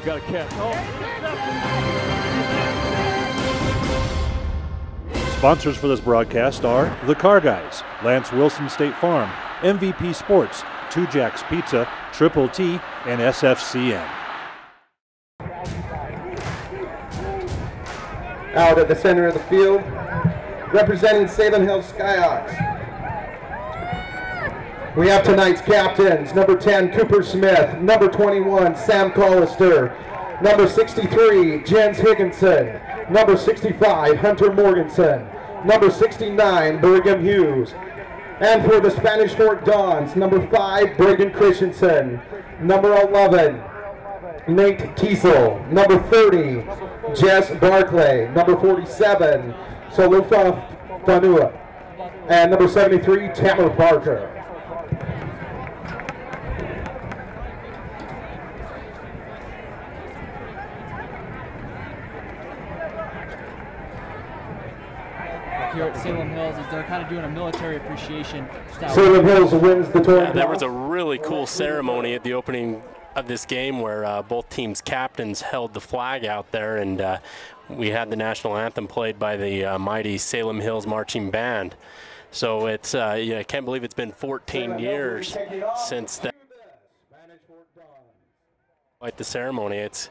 got a catch. Sponsors for this broadcast are The Car Guys, Lance Wilson State Farm, MVP Sports, Two Jacks Pizza, Triple T, and SFCN. Out at the center of the field, representing Salem Hills Skyhawks, we have tonight's captains. Number 10, Cooper Smith. Number 21, Sam Collister. Number 63, Jens Higginson. Number 65, Hunter Morganson. Number 69, Brigham Hughes. And for the Spanish Fort Dons, number 5, Braden Christensen. Number 11, Nate Kiesel. Number 30, Jess Barclay. Number 47, Solufa Fanua. And number 73, Tamara Barker. Here at Salem Hills, as they're kind of doing a military appreciation style. Salem Hills wins the tournament. There was a really cool ceremony at the opening of this game where both teams' captains held the flag out there, and we had the national anthem played by the mighty Salem Hills Marching Band. So it's, I can't believe it's been 14 years since that. Like the ceremony, it's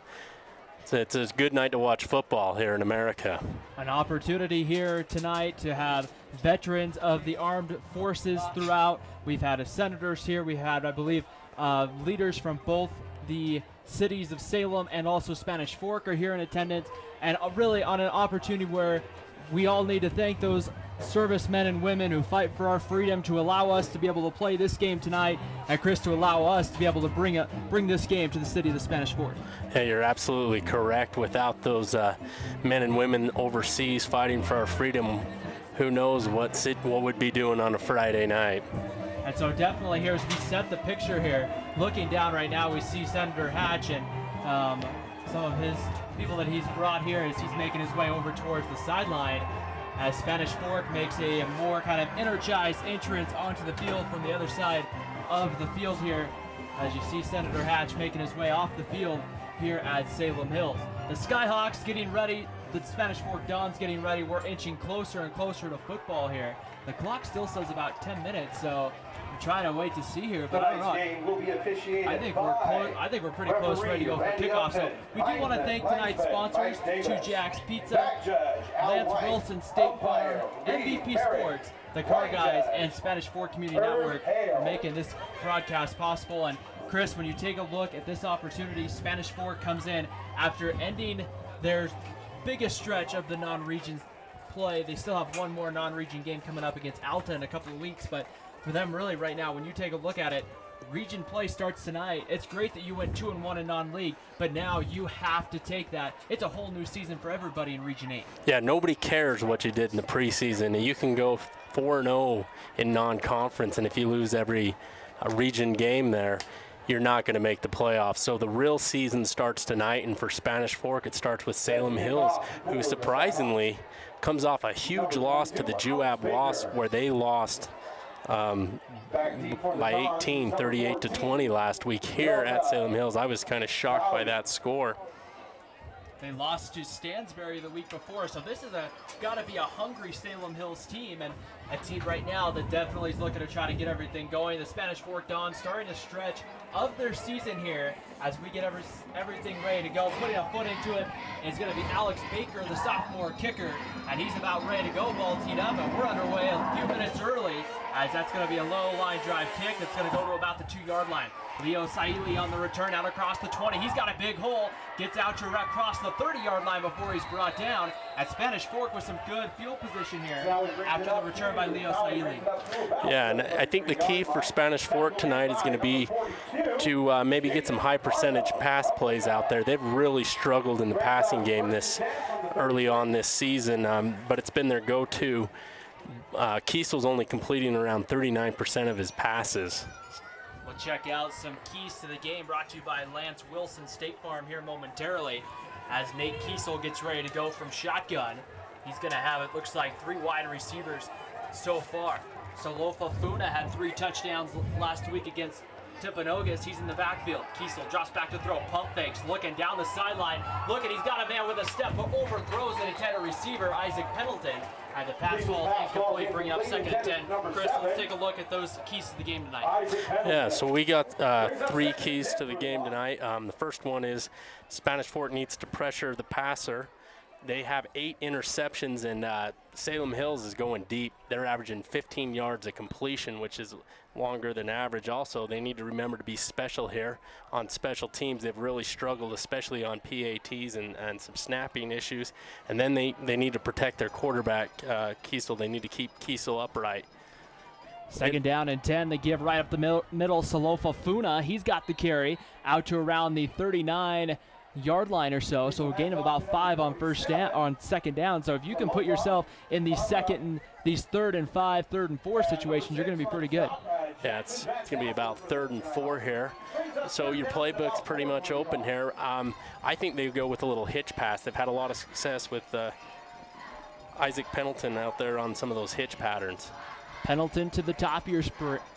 a good night to watch football here in America. An opportunity here tonight to have veterans of the armed forces throughout. We've had senators here. We had, I believe, leaders from both the cities of Salem and also Spanish Fork are here in attendance, and really on an opportunity where we all need to thank those servicemen and women who fight for our freedom to allow us to be able to play this game tonight, and Chris, to allow us to be able to bring this game to the city of the Spanish Fork. Hey, you're absolutely correct. Without those men and women overseas fighting for our freedom, who knows what would be doing on a Friday night. And so definitely here, as we set the picture here, looking down right now, we see Senator Hatch and some of his people that he's brought here as he's making his way over towards the sideline, as Spanish Fork makes a more kind of energized entrance onto the field from the other side of the field here, as you see Senator Hatch making his way off the field here at Salem Hills. The Skyhawks getting ready, the Spanish Fork Dons getting ready. We're inching closer and closer to football here. The clock still says about 10 minutes, so I'm trying to wait to see here, but I don't know. I think we're pretty close, ready to go for kickoff. So we do want to thank tonight's sponsors, Two Jacks Pizza, Lance Wilson State Farm, MVP Sports, The Car Guys, and Spanish Fork Community Network for making this broadcast possible. And Chris, when you take a look at this opportunity, Spanish Fork comes in after ending their biggest stretch of the non-region play. They still have one more non-region game coming up against Alta in a couple of weeks, but for them really right now, when you take a look at it, region play starts tonight. It's great that you went 2-1 in non-league, but now you have to take that. It's a whole new season for everybody in Region 8. Yeah, nobody cares what you did in the preseason. You can go 4-0 in non-conference, and if you lose every region game there, you're not going to make the playoffs. So the real season starts tonight, and for Spanish Fork, it starts with Salem Hills, who surprisingly comes off a huge loss to the Juab Wasp, where they lost by 18, 38-20 last week here at Salem Hills. I was kind of shocked by that score. They lost to Stansbury the week before, so this is got to be a hungry Salem Hills team, and a team right now that definitely is looking to try to get everything going. The Spanish Fork Dons starting a stretch of their season here as we get everything ready to go. Putting a foot into it is going to be Alex Baker, the sophomore kicker, and he's about ready to go, ball teed up, and we're underway a few minutes early, as that's going to be a low line drive kick that's going to go to about the 2-yard line. Leo Saili on the return out across the 20. He's got a big hole, gets out to across the 30-yard line before he's brought down. At Spanish Fork with some good field position here after the return by Leo Saili. Yeah, and I think the key for Spanish Fork tonight is going to be to maybe get some high percentage pass plays out there. They've really struggled in the passing game this early on this season, but it's been their go-to. Kiesel's only completing around 39% of his passes. We'll check out some keys to the game brought to you by Lance Wilson State Farm here momentarily as Nate Kiesel gets ready to go from shotgun. He's going to have, it looks like, 3 wide receivers so far. So Lofa Funa had 3 touchdowns last week against Timpanogos, he's in the backfield. Kiesel drops back to throw, pump fakes, looking down the sideline. Look, he's got a man with a step, but overthrows an intended receiver, Isaac Pendleton. And the pass falls incomplete, bringing up 2nd and 10. Chris, let's take a look at those keys to the game tonight. Yeah, so we got 3 keys to the game tonight. The first one is Spanish Fort needs to pressure the passer. They have 8 interceptions, and Salem Hills is going deep. They're averaging 15 yards a completion, which is longer than average. Also, they need to remember to be special here on special teams. They've really struggled, especially on PATs and some snapping issues. And then they need to protect their quarterback, Kiesel. They need to keep Kiesel upright. 2nd down and 10. They give right up the middle. Salofa Funa, he's got the carry out to around the 39-yard line or so. So a gain of about 5 on 2nd down. So if you can put yourself in these 3rd and 5, 3rd and 4 situations, you're going to be pretty good. Yeah, it's going to be about 3rd and 4 here. So your playbook's pretty much open here. I think they go with a little hitch pass. They've had a lot of success with Isaac Pendleton out there on some of those hitch patterns. Pendleton to the top of your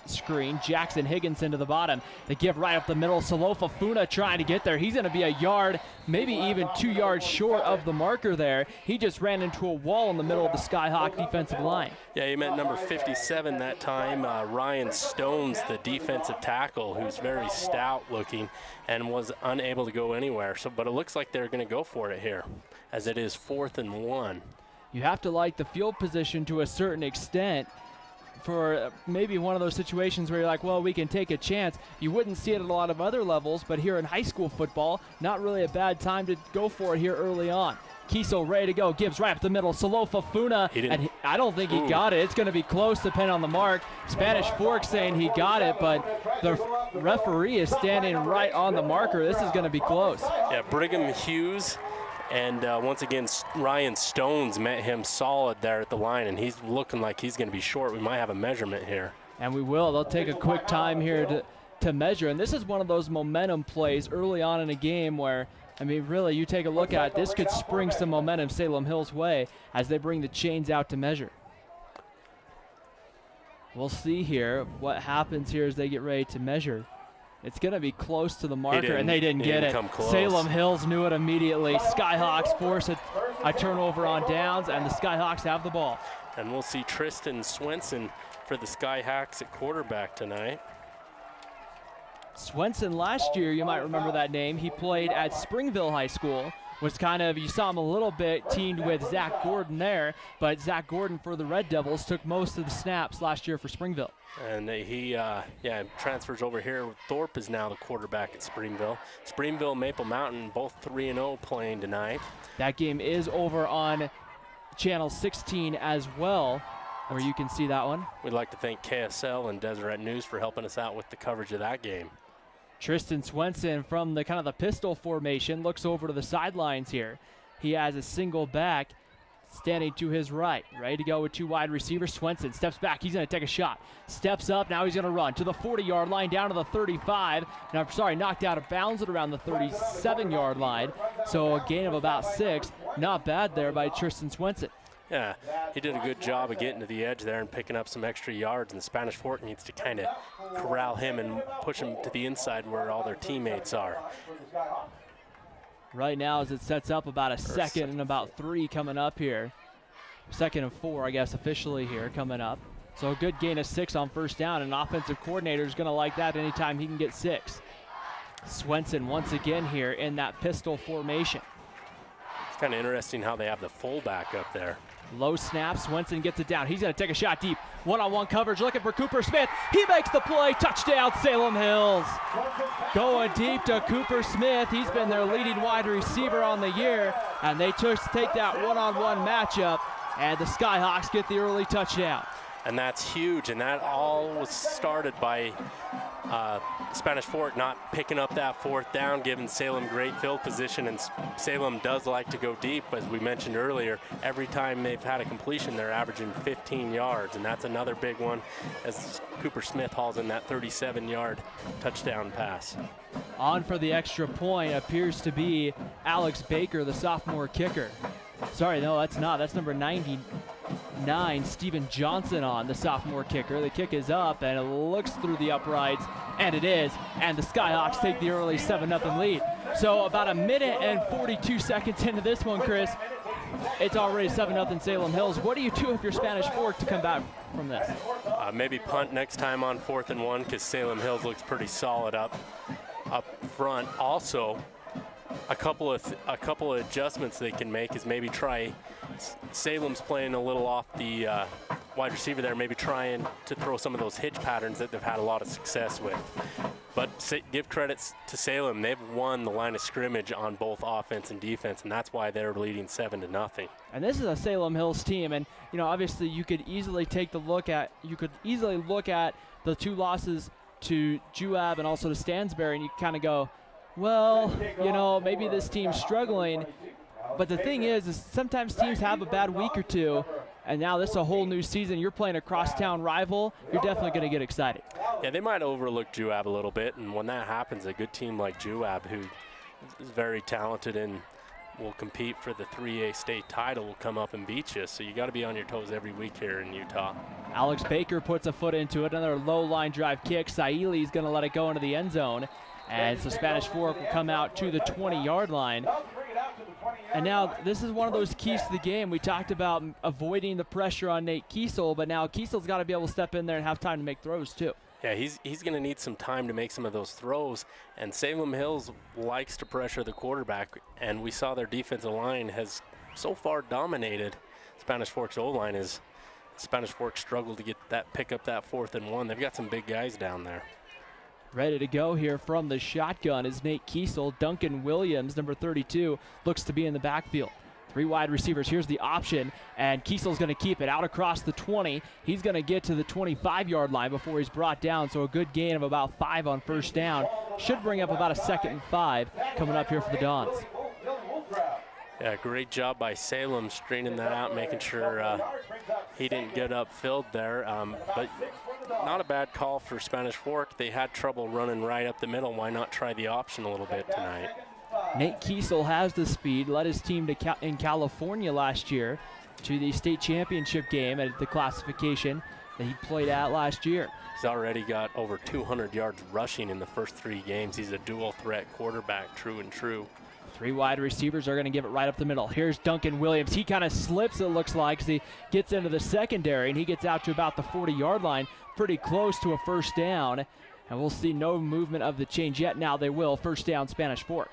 screen. Jackson Higginson to the bottom. They give right up the middle. Salofa Funa trying to get there. He's going to be a yard, maybe even 2 yards short of the marker there. He just ran into a wall in the middle of the Skyhawk defensive line. Yeah, he meant number 57 that time. Ryan Stones, the defensive tackle, who's very stout looking and was unable to go anywhere. But it looks like they're going to go for it here, as it is 4th and 1. You have to like the field position to a certain extent for maybe one of those situations where you're like, well, we can take a chance. You wouldn't see it at a lot of other levels, but here in high school football, not really a bad time to go for it here early on. Kiesel ready to go, gives right up the middle. Salofa Funa, and I don't think he got it. It's going to be close depending on the mark. Spanish Fork saying he got it, but the referee is standing right on the marker. This is going to be close. Yeah, Brigham Hughes and once again, Ryan Stones met him solid there at the line, and he's looking like he's going to be short. We might have a measurement here. And we will. They'll take a quick time here to measure. And this is one of those momentum plays early on in a game where, I mean, really, you take a look at it, this could spring some momentum Salem Hills' way as they bring the chains out to measure. We'll see here what happens here as they get ready to measure. It's going to be close to the marker, and they didn't get it. Salem Hills knew it immediately. Skyhawks force a turnover on downs, and the Skyhawks have the ball. And we'll see Tristan Swenson for the Skyhawks at quarterback tonight. Swenson last year, you might remember that name. He played at Springville High School. Was kind of, you saw him a little bit teamed with Zach Gordon there, but Zach Gordon for the Red Devils took most of the snaps last year for Springville. And he transfers over here. Thorpe is now the quarterback at Springville. Springville, Maple Mountain, both 3-0 playing tonight. That game is over on Channel 16 as well, where you can see that one. We'd like to thank KSL and Deseret News for helping us out with the coverage of that game. Tristan Swenson from the kind of the pistol formation looks over to the sidelines here. He has a single back standing to his right, ready to go with 2 wide receivers. Swenson steps back. He's going to take a shot. Steps up. Now he's going to run to the 40-yard line, down to the 35. Now, knocked out of bounds at around the 37-yard line. So a gain of about 6. Not bad there by Tristan Swenson. Yeah, he did a good job of getting to the edge there and picking up some extra yards, and Spanish Fort needs to kind of corral him and push him to the inside where all their teammates are. Right now, as it sets up, about a second and about 3 coming up here. 2nd and 4, I guess, officially here coming up. So a good gain of 6 on 1st down, and an offensive coordinator is going to like that anytime he can get 6. Swenson once again here in that pistol formation. It's kind of interesting how they have the fullback up there. Low snap, Swenson gets it down. He's going to take a shot deep. One-on-one coverage, looking for Cooper Smith. He makes the play, touchdown Salem Hills. Going deep to Cooper Smith. He's been their leading wide receiver on the year, and they take that one-on-one matchup, and the Skyhawks get the early touchdown. And that's huge, and that all was started by Spanish Fort not picking up that 4th down, giving Salem great field position, and Salem does like to go deep. As we mentioned earlier, every time they've had a completion, they're averaging 15 yards, and that's another big one as Cooper Smith hauls in that 37-yard touchdown pass. On for the extra point appears to be Alex Baker, the sophomore kicker. Sorry, no, that's not. That's number 90. 9, Steven Johnson on, the sophomore kicker. The kick is up, and it looks through the uprights, and it is. And the Skyhawks take the early 7-0 lead. So about a minute and 42 seconds into this one, Chris, it's already 7-0 Salem Hills. What do you do if you're Spanish Fork to come back from this? Maybe punt next time on 4th and 1, because Salem Hills looks pretty solid up front. Also, a couple of adjustments they can make is maybe try. Salem's playing a little off the wide receiver there, maybe trying to throw some of those hitch patterns that they've had a lot of success with. But give credits to Salem. They've won the line of scrimmage on both offense and defense, and that's why they're leading 7-0. And this is a Salem Hills team, and obviously you could easily look at the 2 losses to Juab and also to Stansbury, and you kind of go, well, maybe this team's struggling. But the thing is sometimes teams have a bad week or two, and now this is a whole new season. You're playing a crosstown rival. You're definitely going to get excited. Yeah, they might overlook Juab a little bit, and when that happens, a good team like Juab, who is very talented and will compete for the 3A state title, will come up and beat you. So you got to be on your toes every week here in Utah. Alex Baker puts a foot into it. Another low line drive kick. Saili is going to let it go into the end zone. And so Spanish Fork will come out to the 20-yard line. And now this is one of those keys to the game. We talked about avoiding the pressure on Nate Kiesel, but now Kiesel's got to be able to step in there and have time to make throws too. Yeah, he's going to need some time to make some of those throws, and Salem Hills likes to pressure the quarterback, and we saw their defensive line has so far dominated Spanish Fork's O-line. As Spanish Fork struggled to pick up that 4th and 1. They've got some big guys down there. Ready to go here from the shotgun is Nate Kiesel. Duncan Williams, number 32, looks to be in the backfield. 3 wide receivers. Here's the option, and Kiesel's going to keep it out across the 20. He's going to get to the 25-yard line before he's brought down, so a good gain of about 5 on first down. Should bring up about a 2nd and 5 coming up here for the Dons. Yeah, great job by Salem straightening that out, making sure he didn't get upfield there. But not a bad call for Spanish Fork. They had trouble running right up the middle. Why not try the option a little bit tonight? Nate Kiesel has the speed, led his team in California last year to the state championship game at the classification that he played at last year. He's already got over 200 yards rushing in the first 3 games. He's a dual threat quarterback, true and true. 3 wide receivers are going to give it right up the middle. Here's Duncan Williams. He kind of slips, it looks like, as he gets into the secondary, and he gets out to about the 40-yard line, pretty close to a first down. And we'll see no movement of the change yet. Now they will. First down, Spanish Fork.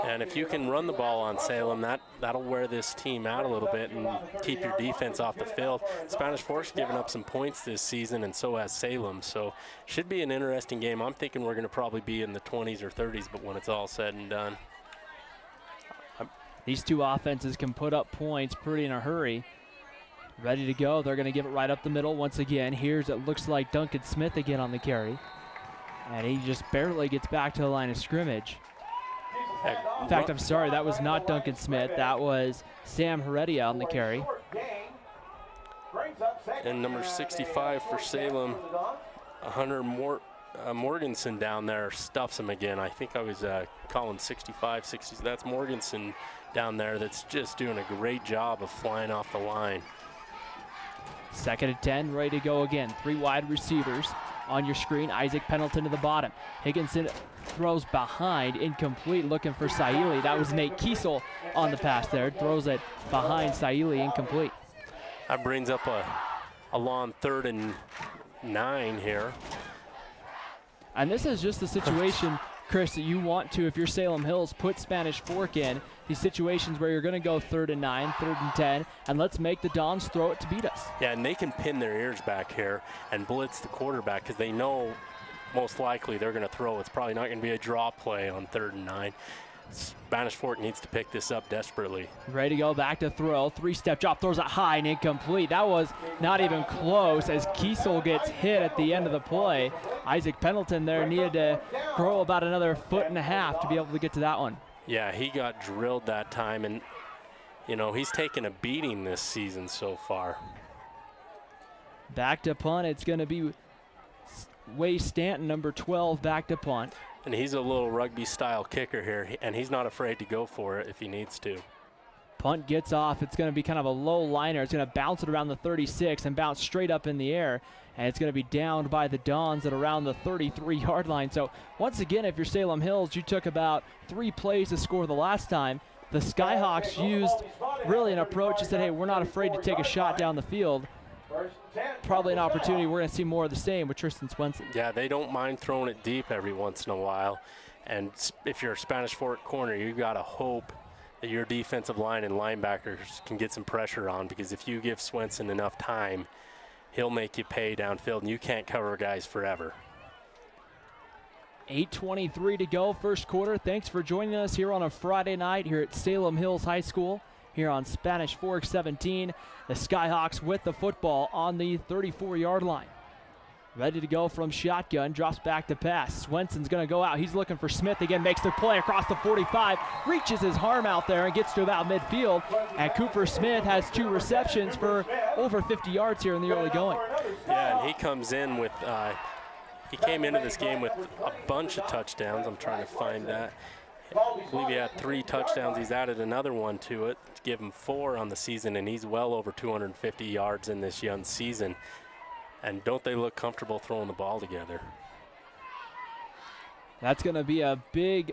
And if you can run the ball on Salem, that'll wear this team out a little bit and keep your defense off the field. Spanish Fork's given up some points this season, and so has Salem. So should be an interesting game. I'm thinking we're going to probably be in the 20s or 30s, but when it's all said and done. These 2 offenses can put up points pretty in a hurry. Ready to go. They're going to give it right up the middle once again. Here's it looks like Duncan Smith again on the carry. And he just barely gets back to the line of scrimmage. In fact, I'm sorry, that was not Duncan Smith. That was Sam Heredia on the carry. And number 65 for Salem, Hunter Morganson down there stuffs him again. I think I was calling 65, 60. That's Morganson down there that's just doing a great job of flying off the line. 2nd and 10, ready to go again. 3 wide receivers on your screen. Isaac Pendleton to the bottom. Higginson throws behind, incomplete, looking for Saili. That was Nate Kiesel on the pass there. Throws it behind Saili, incomplete. That brings up a long 3rd and 9 here. And this is just the situation, Chris, that you want to, if you're Salem Hills, put Spanish Fork in these situations where you're going to go 3rd and 9, 3rd and 10, and let's make the Dons throw it to beat us. Yeah, and they can pin their ears back here and blitz the quarterback because they know most likely they're going to throw. It's probably not going to be a draw play on 3rd and 9. Spanish Fork needs to pick this up desperately. Ready to go, back to throw. 3-step drop, throws it high and incomplete. That was not even close as Kiesel gets hit at the end of the play. Isaac Pendleton there needed to grow about another 1.5 feet to be able to get to that one. Yeah, he got drilled that time, and he's taken a beating this season so far. Back to punt, it's going to be Way Stanton, number 12, back to punt. And he's a little rugby-style kicker here, and he's not afraid to go for it if he needs to. Punt gets off. It's going to be kind of a low liner. It's going to bounce it around the 36 and bounce straight up in the air. And it's going to be downed by the Dons at around the 33-yard line. So once again, if you're Salem Hills, you took about 3 plays to score the last time. The Skyhawks used really an approach that said, hey, we're not afraid to take a shot down the field. Probably an opportunity we're going to see more of the same with Tristan Swenson. Yeah, they don't mind throwing it deep every once in a while. And if you're a Spanish Fork corner, you've got to hope that your defensive line and linebackers can get some pressure on, because if you give Swenson enough time, he'll make you pay downfield, and you can't cover guys forever. 8:23 to go, first quarter. Thanks for joining us here on a Friday night here at Salem Hills High School here on Spanish Fork 17. The Skyhawks with the football on the 34-yard line. Ready to go from shotgun, drops back to pass. Swenson's going to go out. He's looking for Smith again, makes the play across the 45, reaches his arm out there and gets to about midfield. And Cooper Smith has 2 receptions for over 50 yards here in the early going. Yeah, and he comes in with, he came into this game with a bunch of touchdowns. I'm trying to find that. I believe he had 3 touchdowns. He's added another one to it to give him 4 on the season, and he's well over 250 yards in this young season. And don't they look comfortable throwing the ball together? That's going to be a big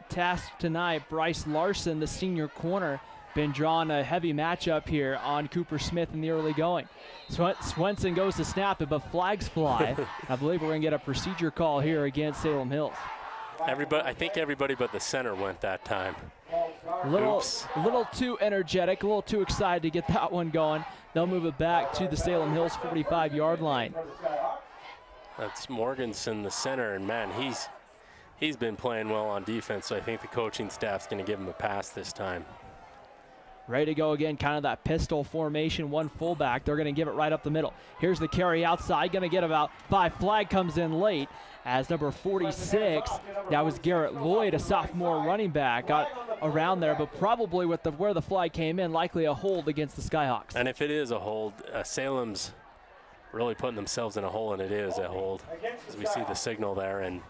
task tonight. Bryce Larson, the senior corner, been drawing a heavy matchup here on Cooper Smith in the early going. Swenson goes to snap it, but flags fly. I believe we're going to get a procedure call here against Salem Hills. I think everybody but the center went that time. A little too energetic, a little too excited to get that one going. They'll move it back to the Salem Hills 45-yard line. That's Morganson, the center, and man, he's been playing well on defense, so I think the coaching staff's going to give him a pass this time. Ready to go again, kind of that pistol formation, 1 fullback. They're going to give it right up the middle. Here's the carry outside, going to get about 5. Flag comes in late as number 46, that was Garrett Lloyd, a sophomore running back, got around there, but probably with where the flag came in, likely a hold against the Skyhawks. And if it is a hold, Salem's really putting themselves in a hole, and it is a hold, as we see the signal there. And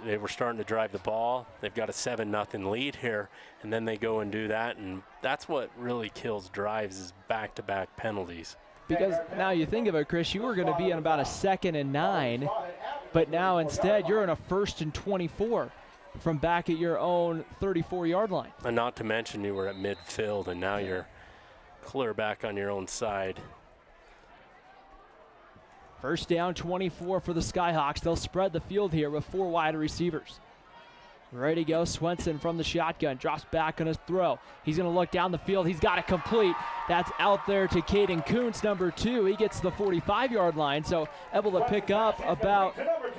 they were starting to drive the ball. They've got a 7-0 lead here, and then they go and do that, and that's what really kills drives, is back-to-back penalties. Because now you think of it, Chris, you were going to be in about a 2nd and 9, but now instead you're in a 1st and 24 from back at your own 34-yard line. And not to mention you were at midfield, and now you're clear back on your own side. First down, 24 for the Skyhawks. They'll spread the field here with 4 wide receivers. Ready to go, Swenson from the shotgun, drops back on his throw. He's going to look down the field. He's got it complete. That's out there to Caden Kuntz, number 2. He gets to the 45-yard line, so able to pick up about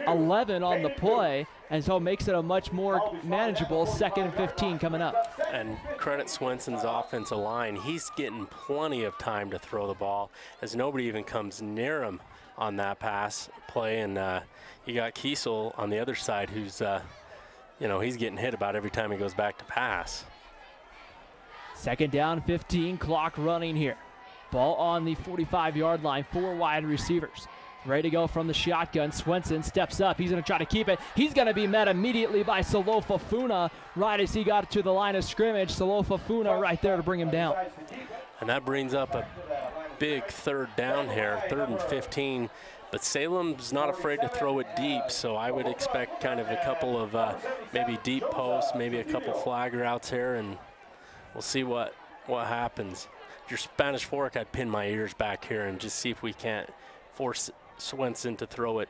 11 on the play, and so makes it a much more manageable 2nd and 15 coming up. And credit Swenson's offensive line. He's getting plenty of time to throw the ball, as nobody even comes near him on that pass play. And you got Kiesel on the other side, who's he's getting hit about every time he goes back to pass. 2nd down, 15, clock running here. Ball on the 45-yard line, 4 wide receivers. Ready to go from the shotgun. Swenson steps up. He's going to try to keep it. He's going to be met immediately by Salofa Funa right as he got to the line of scrimmage. Salofa Funa right there to bring him down. And that brings up a big 3rd down here, 3rd and 15. But Salem's not afraid to throw it deep, so I would expect kind of a couple of maybe deep posts, maybe a couple flag routes here, and we'll see what happens. If you're Spanish Fork, I'd pin my ears back here and just see if we can't force Swenson to throw it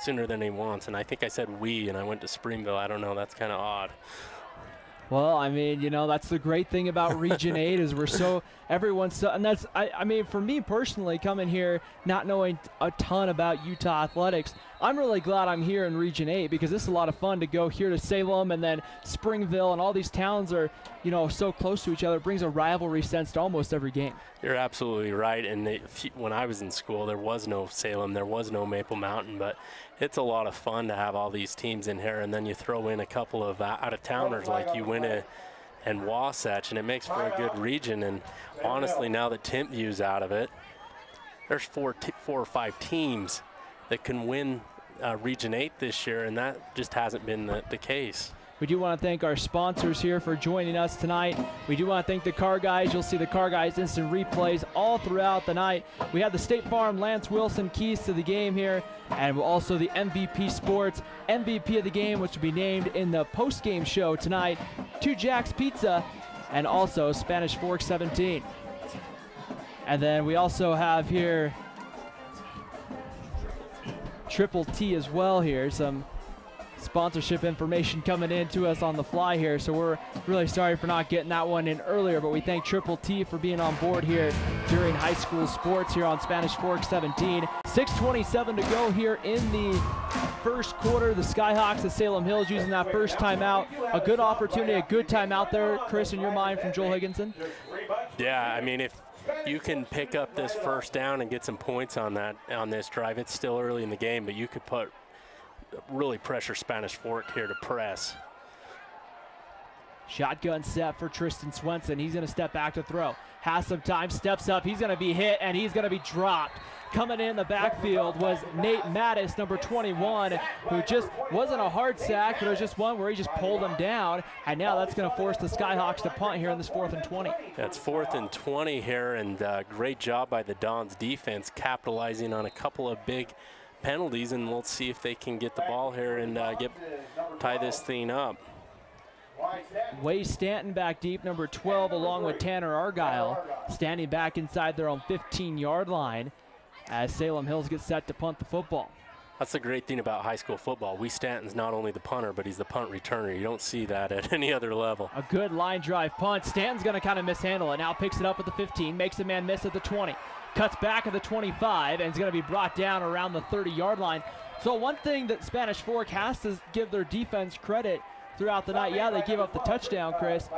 sooner than he wants. And I think I said we, and I went to Springville. I don't know, that's kind of odd. Well, I mean, that's the great thing about Region 8 is and that's, I mean, for me personally, coming here, not knowing a ton about Utah athletics, I'm really glad I'm here in Region 8 because this is a lot of fun to go here to Salem and then Springville, and all these towns are, so close to each other. It brings a rivalry sense to almost every game. You're absolutely right. And when I was in school, there was no Salem, there was no Maple Mountain, but it's a lot of fun to have all these teams in here, and then you throw in a couple of out-of-towners like Uinta and Wasatch, and it makes for a good region. And honestly, now that Timpview's out of it, there's 4 or 5 teams that can win Region 8 this year, and that just hasn't been the case. We do want to thank our sponsors here for joining us tonight. We do want to thank the Car Guys. You'll see the Car Guys instant replays all throughout the night. We have the State Farm Lance Wilson keys to the game here, and also the MVP Sports MVP of the game, which will be named in the post-game show tonight. 2 Jack's Pizza, and also Spanish Fork 17. And then we also have here Triple T as well here. Some sponsorship information coming in to us on the fly here, so we're really sorry for not getting that one in earlier, but we thank Triple T for being on board here during high school sports here on Spanish Fork 17. 6:27 to go here in the first quarter. The Skyhawks of Salem Hills using that first timeout. A good opportunity, a good timeout there, Chris, in your mind, from Joel Higginson? Yeah, I mean, if you can pick up this first down and get some points on this drive, it's still early in the game, but you could really pressure Spanish Fork here to press. Shotgun set for Tristan Swenson. He's going to step back to throw. Has some time, steps up. He's going to be hit, and he's going to be dropped. Coming in the backfield was Nate Mattis, number 21, who just wasn't a hard sack, but it was just one where he just pulled him down. And now that's going to force the Skyhawks to punt here in this 4th and 20. That's 4th and 20 here, and great job by the Dons defense capitalizing on a couple of big penalties, and we'll see if they can get the ball here and tie this thing up. Way Stanton back deep, number 12, along with Tanner Argyle, standing back inside their own 15-yard line as Salem Hills gets set to punt the football. That's the great thing about high school football. Wee Stanton's not only the punter, but he's the punt returner. You don't see that at any other level. A good line drive punt. Stanton's going to kind of mishandle it. Now picks it up at the 15, makes a man miss at the 20. Cuts back at the 25, and is going to be brought down around the 30-yard line. So one thing that Spanish Fork has to give their defense credit throughout the night. Yeah, they gave up the touchdown, Chris,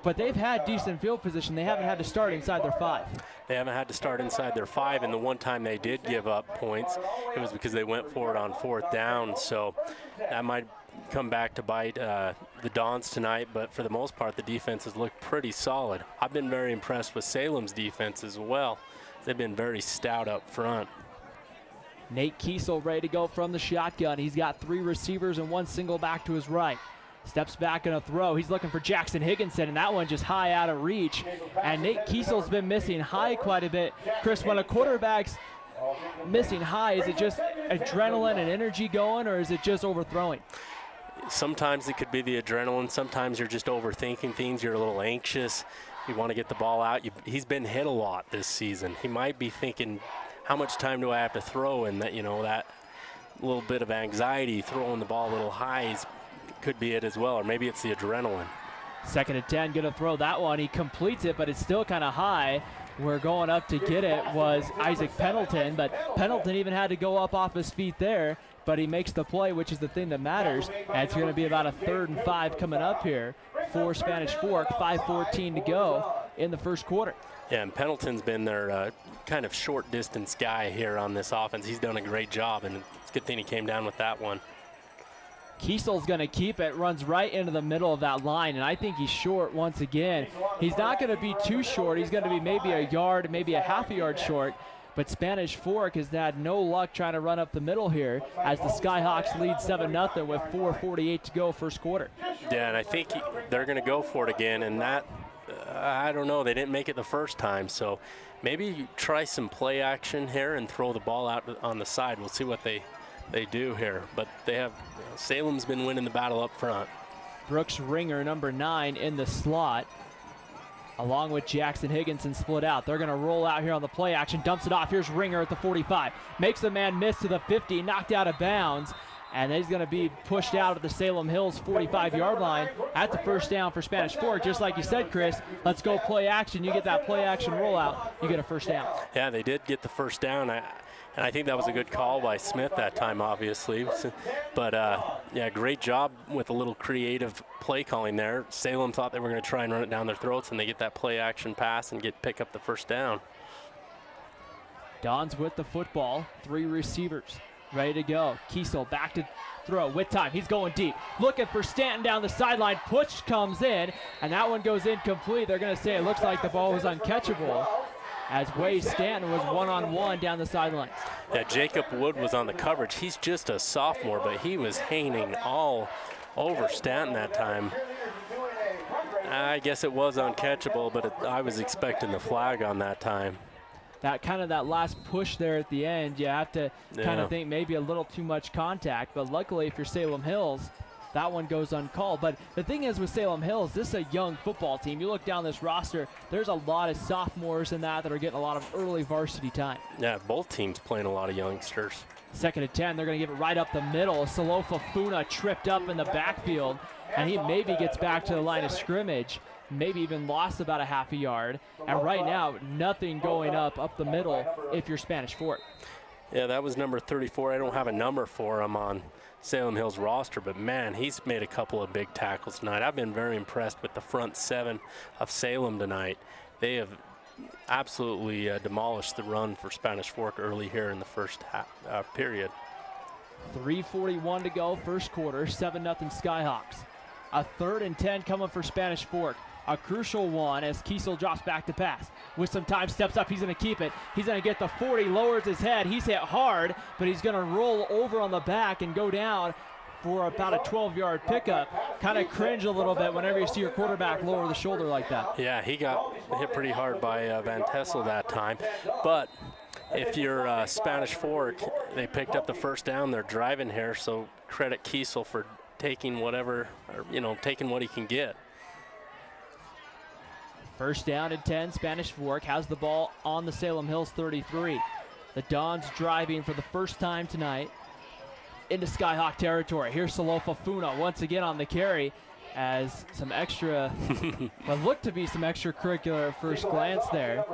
but they've had decent field position. They haven't had to start inside their 5. They haven't had to start inside their 5, and the one time they did give up points, it was because they went for it on 4th down. So that might come back to bite the Dons tonight, but for the most part, the defense has looked pretty solid. I've been very impressed with Salem's defense as well. They've been very stout up front. Nate Kiesel ready to go from the shotgun. He's got 3 receivers and 1 single back to his right. Steps back in a throw. He's looking for Jackson Higginson, and that one just high out of reach. And Nate Kiesel's been missing high quite a bit. Chris, when a quarterback's missing high, is it just adrenaline and energy going, or is it just overthrowing? Sometimes it could be the adrenaline. Sometimes you're just overthinking things. You're a little anxious. You want to get the ball out. He's been hit a lot this season. He might be thinking, how much time do I have to throw? And that, that little bit of anxiety, throwing the ball a little high could be it as well, or maybe it's the adrenaline. 2nd and 10, gonna throw that one. He completes it, but it's still kind of high. We're going up to get it was Isaac Pendleton, but Pendleton even had to go up off his feet there, but he makes the play, which is the thing that matters. And it's gonna be about a 3rd and 5 coming up here for Spanish Fork. 5:14 to go in the first quarter. Yeah, and Pendleton's been their kind of short distance guy here on this offense. He's done a great job, and it's a good thing he came down with that one. Kiesel's going to keep it, runs right into the middle of that line, and I think he's short once again. He's not going to be too short. He's going to be maybe a yard, maybe a half a yard short, but Spanish Fork has had no luck trying to run up the middle here as the Skyhawks lead 7-0 with 4:48 to go first quarter. Yeah, and I think they're going to go for it again, and that, I don't know, they didn't make it the first time, so maybe you try some play action here and throw the ball out on the side. We'll see what they do here, but Salem's been winning the battle up front. Brooks Ringer, number 9, in the slot, along with Jackson Higginson split out. They're going to roll out here on the play action, dumps it off. Here's Ringer at the 45, makes the man miss to the 50, knocked out of bounds, and he's going to be pushed out at the Salem Hills 45-yard line at the first down for Spanish Fork. Just like you said, Chris, let's go play action. You get that play action rollout, you get a first down. Yeah, they did get the first down. And I think that was a good call by Smith that time, obviously. But, yeah, great job with a little creative play calling there. Salem thought they were going to try and run it down their throats, and they get that play action pass and pick up the first down. Dons with the football, 3 receivers ready to go. Kiesel back to throw with time. He's going deep, looking for Stanton down the sideline. Push comes in, and that one goes incomplete. They're going to say it looks like the ball was uncatchable, as Wade Stanton was one-on-one down the sidelines. Yeah, Jacob Wood was on the coverage. He's just a sophomore, but he was hanging all over Stanton that time. I guess it was uncatchable, but I was expecting the flag on that time. That last push there at the end, you have to kind of think maybe a little too much contact, but luckily if you're Salem Hills, that one goes uncalled. But the thing is with Salem Hills, this is a young football team. You look down this roster, there's a lot of sophomores in that are getting a lot of early varsity time. Yeah, both teams playing a lot of youngsters. 2nd and 10, they're going to give it right up the middle. Salofa Funa tripped up in the backfield, and he maybe gets back to the line of scrimmage, maybe even lost about a half a yard. And right now, nothing going up the middle if you're Spanish Fork. Yeah, that was number 34. I don't have a number for him on Salem Hills roster, but man, he's made a couple of big tackles tonight. I've been very impressed with the front 7 of Salem tonight. They have absolutely demolished the run for Spanish Fork early here in the first period. 3:41 to go, first quarter, 7-0 Skyhawks. A 3rd and 10 coming for Spanish Fork. A crucial one as Kiesel drops back to pass. With some time, steps up, he's going to keep it. He's going to get the 40, lowers his head. He's hit hard, but he's going to roll over on the back and go down for about a 12-yard pickup. Kind of cringe a little bit whenever you see your quarterback lower the shoulder like that. Yeah, he got hit pretty hard by Van Tessel that time. But if you're Spanish Fork, they picked up the first down. They're driving here, so credit Kiesel for taking whatever, or, taking what he can get. 1st down and 10, Spanish Fork has the ball on the Salem Hills 33. The Dons driving for the first time tonight into Skyhawk territory. Here's Salofa Funa once again on the carry as some extra, what looked to be some extracurricular at first glance there.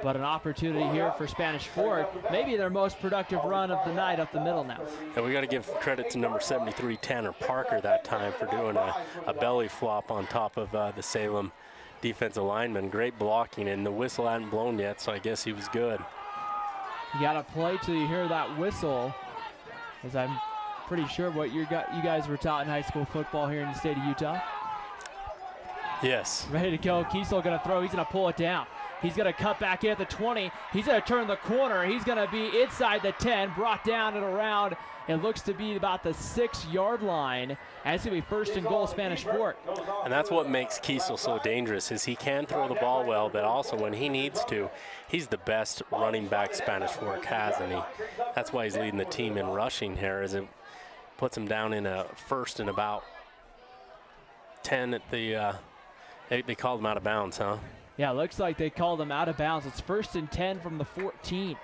But an opportunity here for Spanish Fork, maybe their most productive run of the night up the middle now. And we got to give credit to number 73, Tanner Parker, that time for doing a belly flop on top of the Salem defensive lineman. Great blocking, and the whistle hadn't blown yet, so I guess he was good. You got to play till you hear that whistle, as I'm pretty sure what you guys were taught in high school football here in the state of Utah. Yes. Ready to go. Kiesel going to throw. He's going to pull it down. He's going to cut back in at the 20. He's going to turn the corner. He's going to be inside the 10, brought down and around. It looks to be about the 6-yard line. And it's going to be 1st and goal, Spanish Fork. And that's what makes Kiesel so dangerous, is he can throw the ball well, but also when he needs to, he's the best running back Spanish Fork has, and that's why he's leading the team in rushing here, as it puts him down in a 1st and about 10 at the, they called him out of bounds, huh? Yeah, looks like they called him out of bounds. It's 1st and 10 from the 14.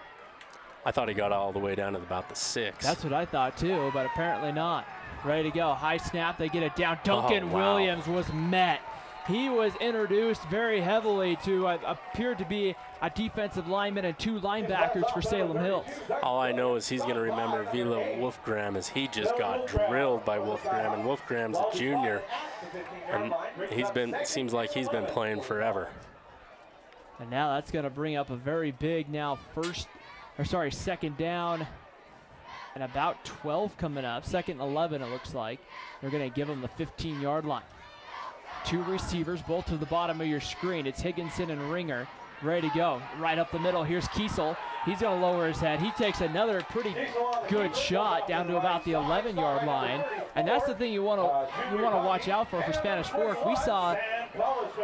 I thought he got all the way down to about the 6. That's what I thought too, but apparently not. Ready to go. High snap. They get it down. Duncan Williams was met. He was introduced very heavily to appeared to be a defensive lineman and 2 linebackers for Salem Hills. All I know is he's going to remember Vila Wolfgram, as he just got drilled by Wolfgram, and Wolfgram's a junior, and seems like he's been playing forever. And now that's going to bring up a very big now 2nd down and about 12 coming up. 2nd and 11 it looks like. They're going to give them the 15-yard line. 2 receivers, both to the bottom of your screen. It's Higginson and Ringer. Ready to go. Right up the middle. Here's Kiesel. He's going to lower his head. He takes another pretty good shot down to about the 11-yard line. And that's the thing you want to watch out for Spanish Fork. We saw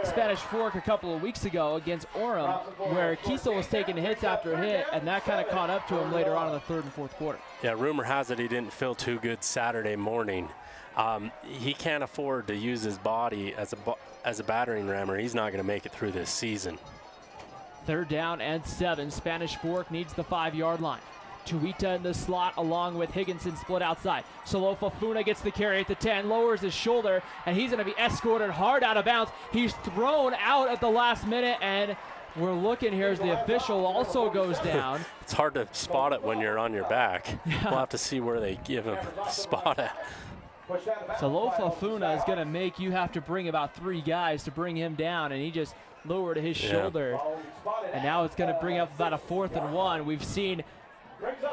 Spanish Fork a couple of weeks ago against Orem, where Kiesel was taking hits after hit, and that kind of caught up to him later on in the 3rd and 4th quarter. Yeah, rumor has it he didn't feel too good Saturday morning. He can't afford to use his body as a battering ram, or he's not going to make it through this season. 3rd down and 7. Spanish Fork needs the 5-yard line. Tuita in the slot along with Higginson split outside. Salofa Funa gets the carry at the 10, lowers his shoulder, and he's going to be escorted hard out of bounds. He's thrown out at the last minute, and we're looking here as the official also goes down. It's hard to spot it when you're on your back. Yeah. We'll have to see where they give him the spot at. Salofa Funa is going to make you have to bring about 3 guys to bring him down, and he just lowered his shoulder. And now it's going to bring up about a 4th and 1. We've seen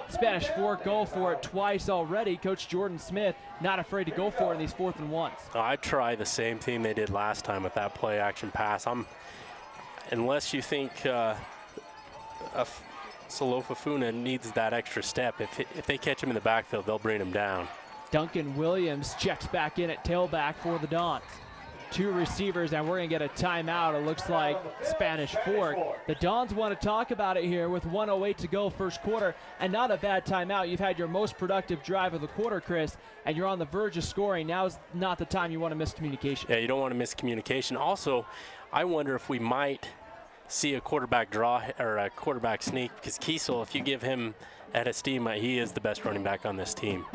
Spanish Fork go for it twice already. Coach Jordan Smith not afraid to go for it in these 4th and 1s. I'd try the same thing they did last time with that play action pass. Unless you think Salofa Funa needs that extra step. If they catch him in the backfield, they'll bring him down. Duncan Williams checks back in at tailback for the Dons. 2 receivers, and we're going to get a timeout, it looks like, Spanish Fork. The Dons want to talk about it here with 1:08 to go first quarter, and not a bad timeout. You've had your most productive drive of the quarter, Chris, and you're on the verge of scoring. Now's not the time you want to miss communication. Yeah, you don't want to miss communication. Also, I wonder if we might see a quarterback draw or a quarterback sneak, because Kiesel, if you give him at his team, he is the best running back on this team.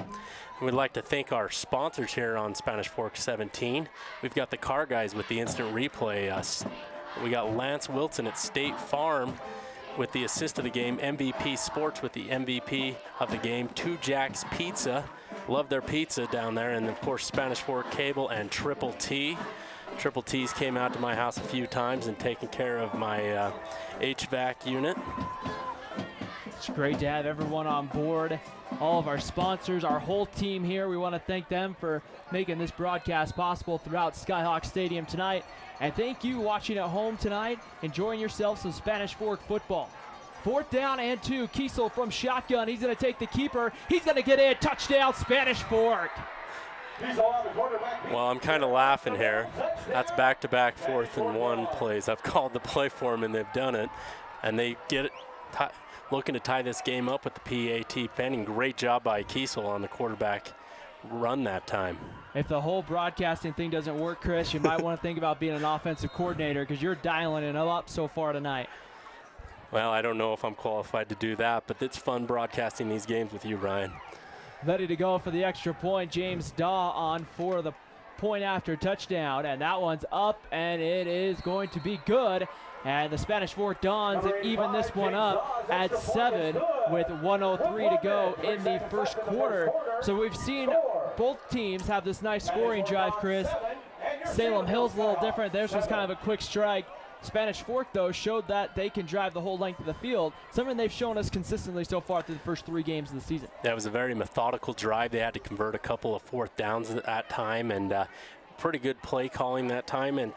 We'd like to thank our sponsors here on Spanish Fork 17. We've got the Car Guys with the instant replay. We got Lance Wilson at State Farm with the assist of the game. MVP Sports with the MVP of the game. Two Jacks Pizza. Love their pizza down there. And, of course, Spanish Fork Cable and Triple T. Triple T's came out to my house a few times and taken care of my HVAC unit. It's great to have everyone on board. All of our sponsors, our whole team here, we want to thank them for making this broadcast possible throughout Skyhawk Stadium tonight. And thank you watching at home tonight, enjoying yourself some Spanish Fork football. 4th down and 2, Kiesel from shotgun. He's going to take the keeper. He's going to get in. Touchdown, Spanish Fork. Well, I'm kind of laughing here. That's back-to-back 4th and 1 plays. I've called the play for them, and they've done it. And they get it. Looking to tie this game up with the PAT pending. Great job by Kiesel on the quarterback run that time. If the whole broadcasting thing doesn't work, Chris, you might want to think about being an offensive coordinator, because you're dialing it up so far tonight. Well, I don't know if I'm qualified to do that, but it's fun broadcasting these games with you, Ryan. Ready to go for the extra point. James Daw on for the point after touchdown, and that one's up, and it is going to be good. And the Spanish Fork Dons even this one up at 7 with 1:03 to go in the first quarter. So we've seen both teams have this nice scoring drive, Chris. Salem Hill's a little different. Theirs was kind of a quick strike. Spanish Fork, though, showed that they can drive the whole length of the field, something they've shown us consistently so far through the first 3 games of the season. That was a very methodical drive. They had to convert a couple of 4th downs at that time, and pretty good play calling that time. And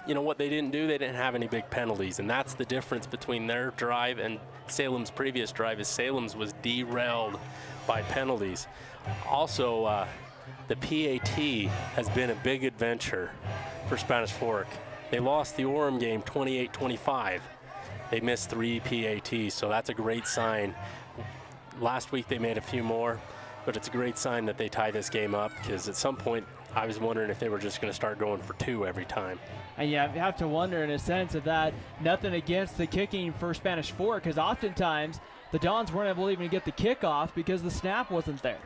you know what they didn't do? They didn't have any big penalties, and that's the difference between their drive and Salem's previous drive. Is Salem's was derailed by penalties. Also, the PAT has been a big adventure for Spanish Fork. They lost the Orem game 28-25. They missed 3 PATs, so that's a great sign. Last week they made a few more, but it's a great sign that they tie this game up, because at some point I was wondering if they were just going to start going for 2 every time. And you have to wonder in a sense of that, nothing against the kicking for Spanish Fork, because oftentimes the Dons weren't able to even get the kickoff because the snap wasn't there.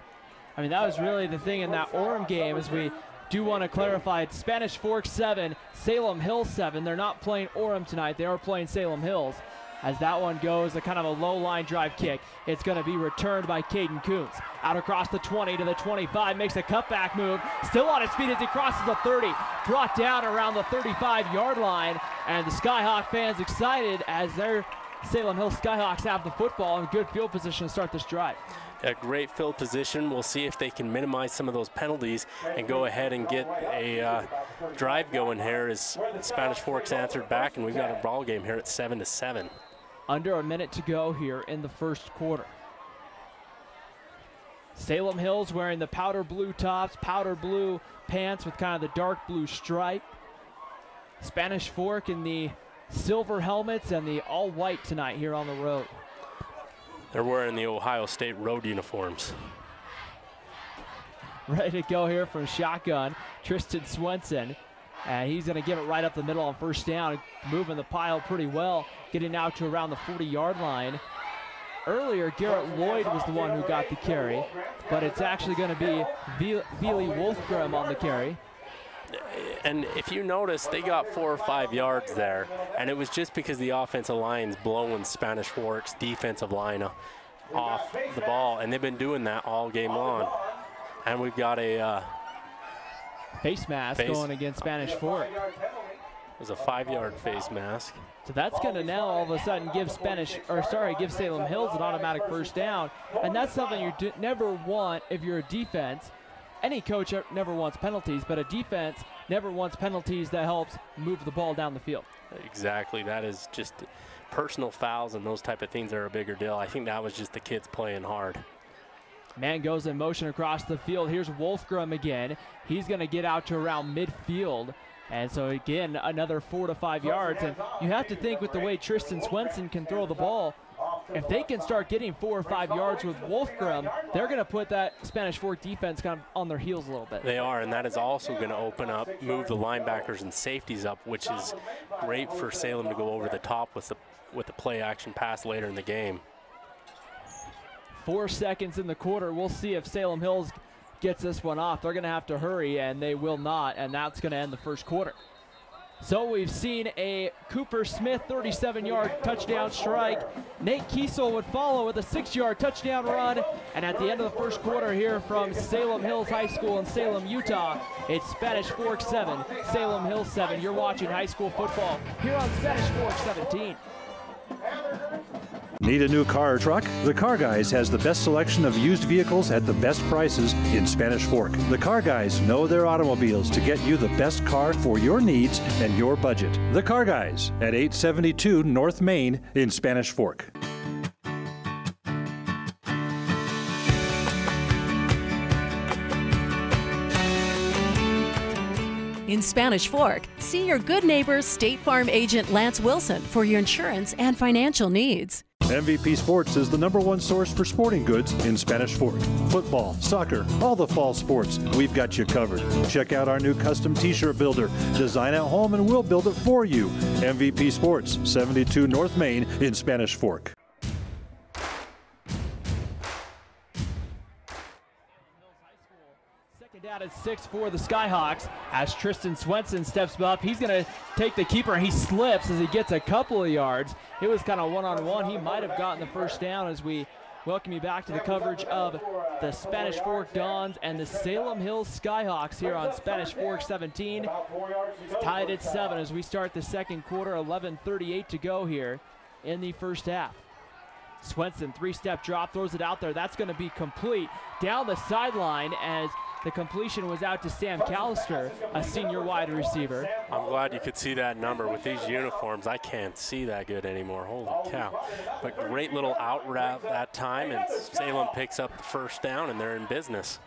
I mean, that was really the thing in that Orem game, as we do want to clarify. It's Spanish Fork 7, Salem Hills 7. They're not playing Orem tonight. They are playing Salem Hills. As that one goes, a kind of a low line drive kick. It's going to be returned by Caden Kuntz. Out across the 20 to the 25, makes a cutback move. Still on his feet as he crosses the 30. Brought down around the 35-yard line. And the Skyhawk fans excited as their Salem Hills Skyhawks have the football in good field position to start this drive. A great field position. We'll see if they can minimize some of those penalties and go ahead and get a drive going here as Spanish Fork's answered back, and we've got a ball game here at 7-7. Under a minute to go here in the first quarter. Salem Hills wearing the powder blue tops, powder blue pants with kind of the dark blue stripe. Spanish Fork in the silver helmets and the all white tonight here on the road. They're wearing the Ohio State road uniforms. Ready to go here from shotgun, Tristan Swenson. And he's going to give it right up the middle on first down, moving the pile pretty well, getting out to around the 40-yard line. Earlier, Garrett Lloyd was the one who got the carry, but it's actually going to be Vili Wolfgram on the carry. And if you notice, they got 4 or 5 yards there, and it was just because the offensive line's blowing Spanish Fork's defensive line off the ball, and they've been doing that all game long. And we've got a face mask going against Spanish Fork. It was a 5-yard face mask. So that's going to now all of a sudden give give Salem Hills an automatic first down, and that's something you never want if you're a defense. Any coach never wants penalties, but a defense never wants penalties that helps move the ball down the field. Exactly. That is just personal fouls and those type of things are a bigger deal. I think that was just the kids playing hard. Man goes in motion across the field. Here's Wolfgram again. He's going to get out to around midfield. And so again, another 4 to 5 yards. And you have to think with the way Tristan Swenson can throw the ball, if they can start getting 4 or 5 yards with Wolfgram, they're going to put that Spanish Fork defense kind of on their heels a little bit. They are, and that is also going to open up, move the linebackers and safeties up, which is great for Salem to go over the top with the play action pass later in the game. 4 seconds in the quarter. We'll see if Salem Hills gets this one off. They're going to have to hurry, and they will not, and that's going to end the first quarter. So we've seen a Cooper Smith 37-yard touchdown strike. Nate Kiesel would follow with a 6-yard touchdown run. And at the end of the first quarter here from Salem Hills High School in Salem, Utah, it's Spanish Fork 7, Salem Hills 7. You're watching high school football here on Spanish Fork 17. Need a new car or truck? The Car Guys has the best selection of used vehicles at the best prices in Spanish Fork. The Car Guys know their automobiles to get you the best car for your needs and your budget. The Car Guys at 872 North Main in Spanish Fork. In Spanish Fork, see your good neighbor State Farm agent Lance Wilson for your insurance and financial needs. MVP Sports is the #1 source for sporting goods in Spanish Fork. Football, soccer, all the fall sports, we've got you covered. Check out our new custom t-shirt builder. Design at home and we'll build it for you. MVP Sports, 72 North Main in Spanish Fork. Down at 6 for the Skyhawks as Tristan Swenson steps up. He's going to take the keeper. He slips as he gets a couple of yards. It was kind of one-on-one. He might have gotten the first down as we welcome you back to the coverage of the Spanish Fork Dons and the Salem Hills Skyhawks here on Spanish Fork 17. It's tied at 7 as we start the second quarter. 11:38 to go here in the first half. Swenson, 3-step drop, throws it out there. That's going to be complete down the sideline as the completion was out to Sam Callister, a senior wide receiver. I'm glad you could see that number. With these uniforms, I can't see that good anymore. Holy cow. But great little out route that time, and Salem picks up the first down, and they're in business.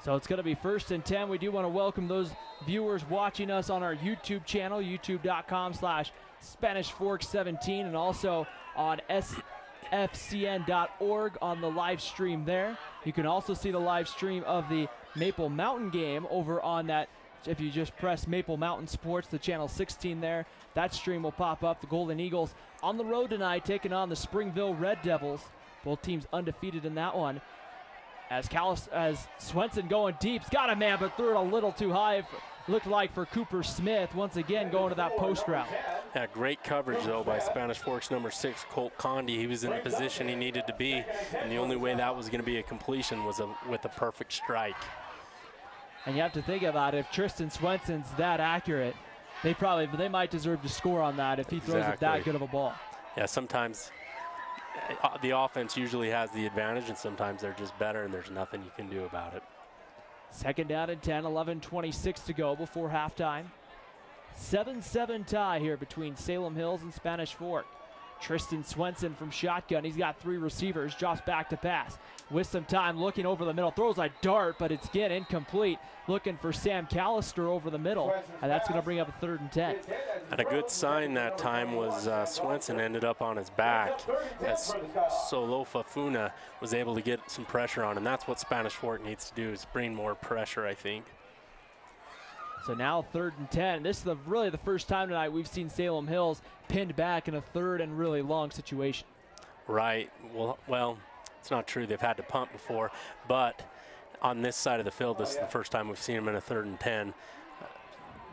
So it's going to be 1st and 10. We do want to welcome those viewers watching us on our YouTube channel, youtube.com/SpanishFork17, and also on FCN.org on the live stream there. You can also see the live stream of the Maple Mountain game over on that. If you just press Maple Mountain Sports, the channel 16 there, that stream will pop up. The Golden Eagles on the road tonight taking on the Springville Red Devils. Both teams undefeated in that one. As Swenson going deep, he's got a man but threw it a little too high. Looked like for Cooper Smith once again going to that post route. Yeah, great coverage though by Spanish Fork's #6 Colt Condi. He was in the position he needed to be, and the only way that was going to be a completion was with a perfect strike. And you have to think about it, if Tristan Swenson's that accurate, they might deserve to score on that if he throws it that good of a ball. Yeah, sometimes the offense usually has the advantage, and sometimes they're just better, and there's nothing you can do about it. 2nd down and 10, 11:26 to go before halftime. 7-7 tie here between Salem Hills and Spanish Fork. Tristan Swenson from shotgun. He's got 3 receivers, drops back to pass. With some time, looking over the middle, throws a dart, but it's again incomplete. Looking for Sam Callister over the middle, and that's going to bring up a 3rd and 10. And a good sign that time was Swenson ended up on his back as Solofa Funa was able to get some pressure on, and that's what Spanish Fork needs to do, is bring more pressure, I think. So now 3rd and 10. This is really the first time tonight we've seen Salem Hills pinned back in a 3rd and really long situation. Right. Well, it's not true. They've had to punt before, but on this side of the field, this is the first time we've seen them in a 3rd and 10.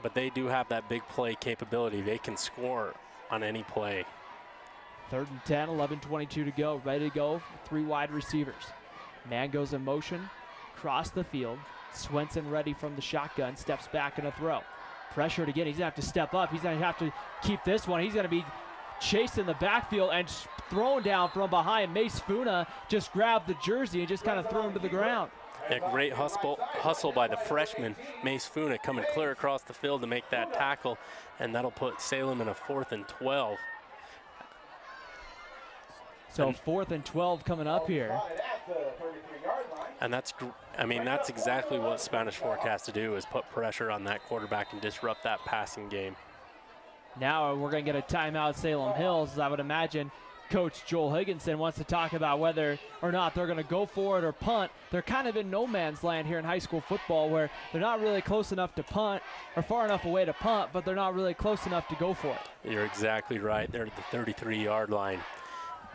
But they do have that big play capability. They can score on any play. 3rd and 10, 11:22 to go. Ready to go, 3 wide receivers. Man goes in motion, cross the field. Swenson ready from the shotgun, steps back in a throw. Pressured again, he's going to have to step up. He's going to have to keep this one. He's going to be chasing the backfield and thrown down from behind. Mace Funa just grabbed the jersey and just kind of threw him to the ground. A great hustle by the freshman, Mace Funa, coming clear across the field to make that tackle, and that'll put Salem in a 4th and 12. So 4th and 12 coming up here. And that's exactly what Spanish Fork has to do, is put pressure on that quarterback and disrupt that passing game. Now we're going to get a timeout, Salem Hills, as I would imagine Coach Joel Higginson wants to talk about whether or not they're going to go for it or punt. They're kind of in no man's land here in high school football, where they're not really close enough to punt or far enough away to punt, but they're not really close enough to go for it. You're exactly right. They're at the 33-yard line.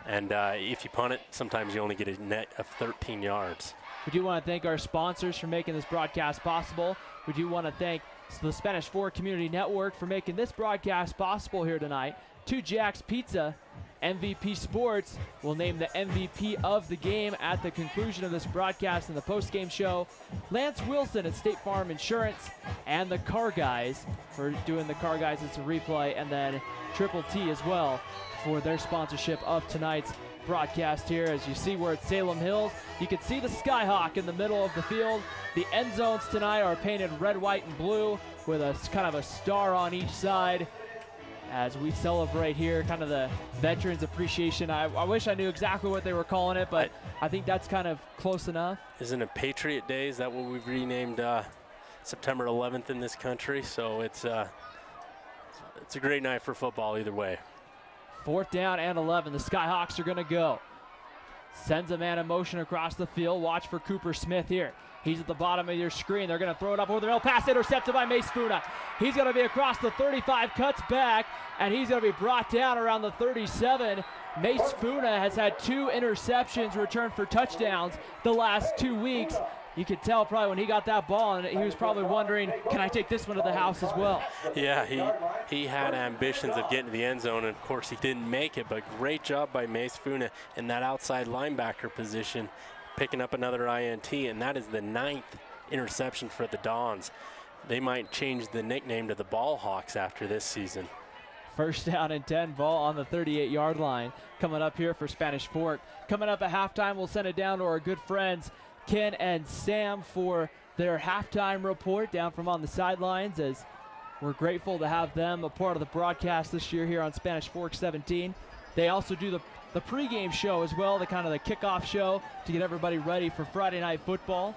And if you punt it, sometimes you only get a net of 13 yards. We do want to thank our sponsors for making this broadcast possible. We do want to thank the Spanish Fork Community Network for making this broadcast possible here tonight. To Jack's Pizza, MVP Sports will name the MVP of the game at the conclusion of this broadcast in the post-game show. Lance Wilson at State Farm Insurance, and the Car Guys for doing the Car Guys as a replay, and then Triple T as well for their sponsorship of tonight's broadcast here. As you see, we're at Salem Hills. You can see the Skyhawk in the middle of the field. The end zones tonight are painted red, white, and blue with a kind of a star on each side as we celebrate here, kind of the Veterans Appreciation. I wish I knew exactly what they were calling it, but I think that's kind of close enough. Isn't it Patriot Day? Is that what we've renamed September 11th in this country? So it's a great night for football either way. 4th down and 11. The Skyhawks are going to go. Sends a man in motion across the field. Watch for Cooper Smith here. He's at the bottom of your screen. They're going to throw it up over the middle. Pass intercepted by Mace Funa. He's going to be across the 35, cuts back, and he's going to be brought down around the 37. Mace Funa has had 2 interceptions returned for touchdowns the last 2 weeks. You could tell probably when he got that ball, and he was probably wondering, can I take this one to the house as well? Yeah, he had ambitions of getting to the end zone, and of course he didn't make it, but great job by Mace Funa in that outside linebacker position, picking up another INT, and that is the 9th interception for the Dons. They might change the nickname to the Ball Hawks after this season. 1st down and 10, ball on the 38-yard line. Coming up here for Spanish Fork. Coming up at halftime, we'll send it down to our good friends Ken and Sam for their halftime report down from on the sidelines, as we're grateful to have them a part of the broadcast this year here on Spanish Fork 17. They also do the pregame show as well, the kind of the kickoff show to get everybody ready for Friday night football.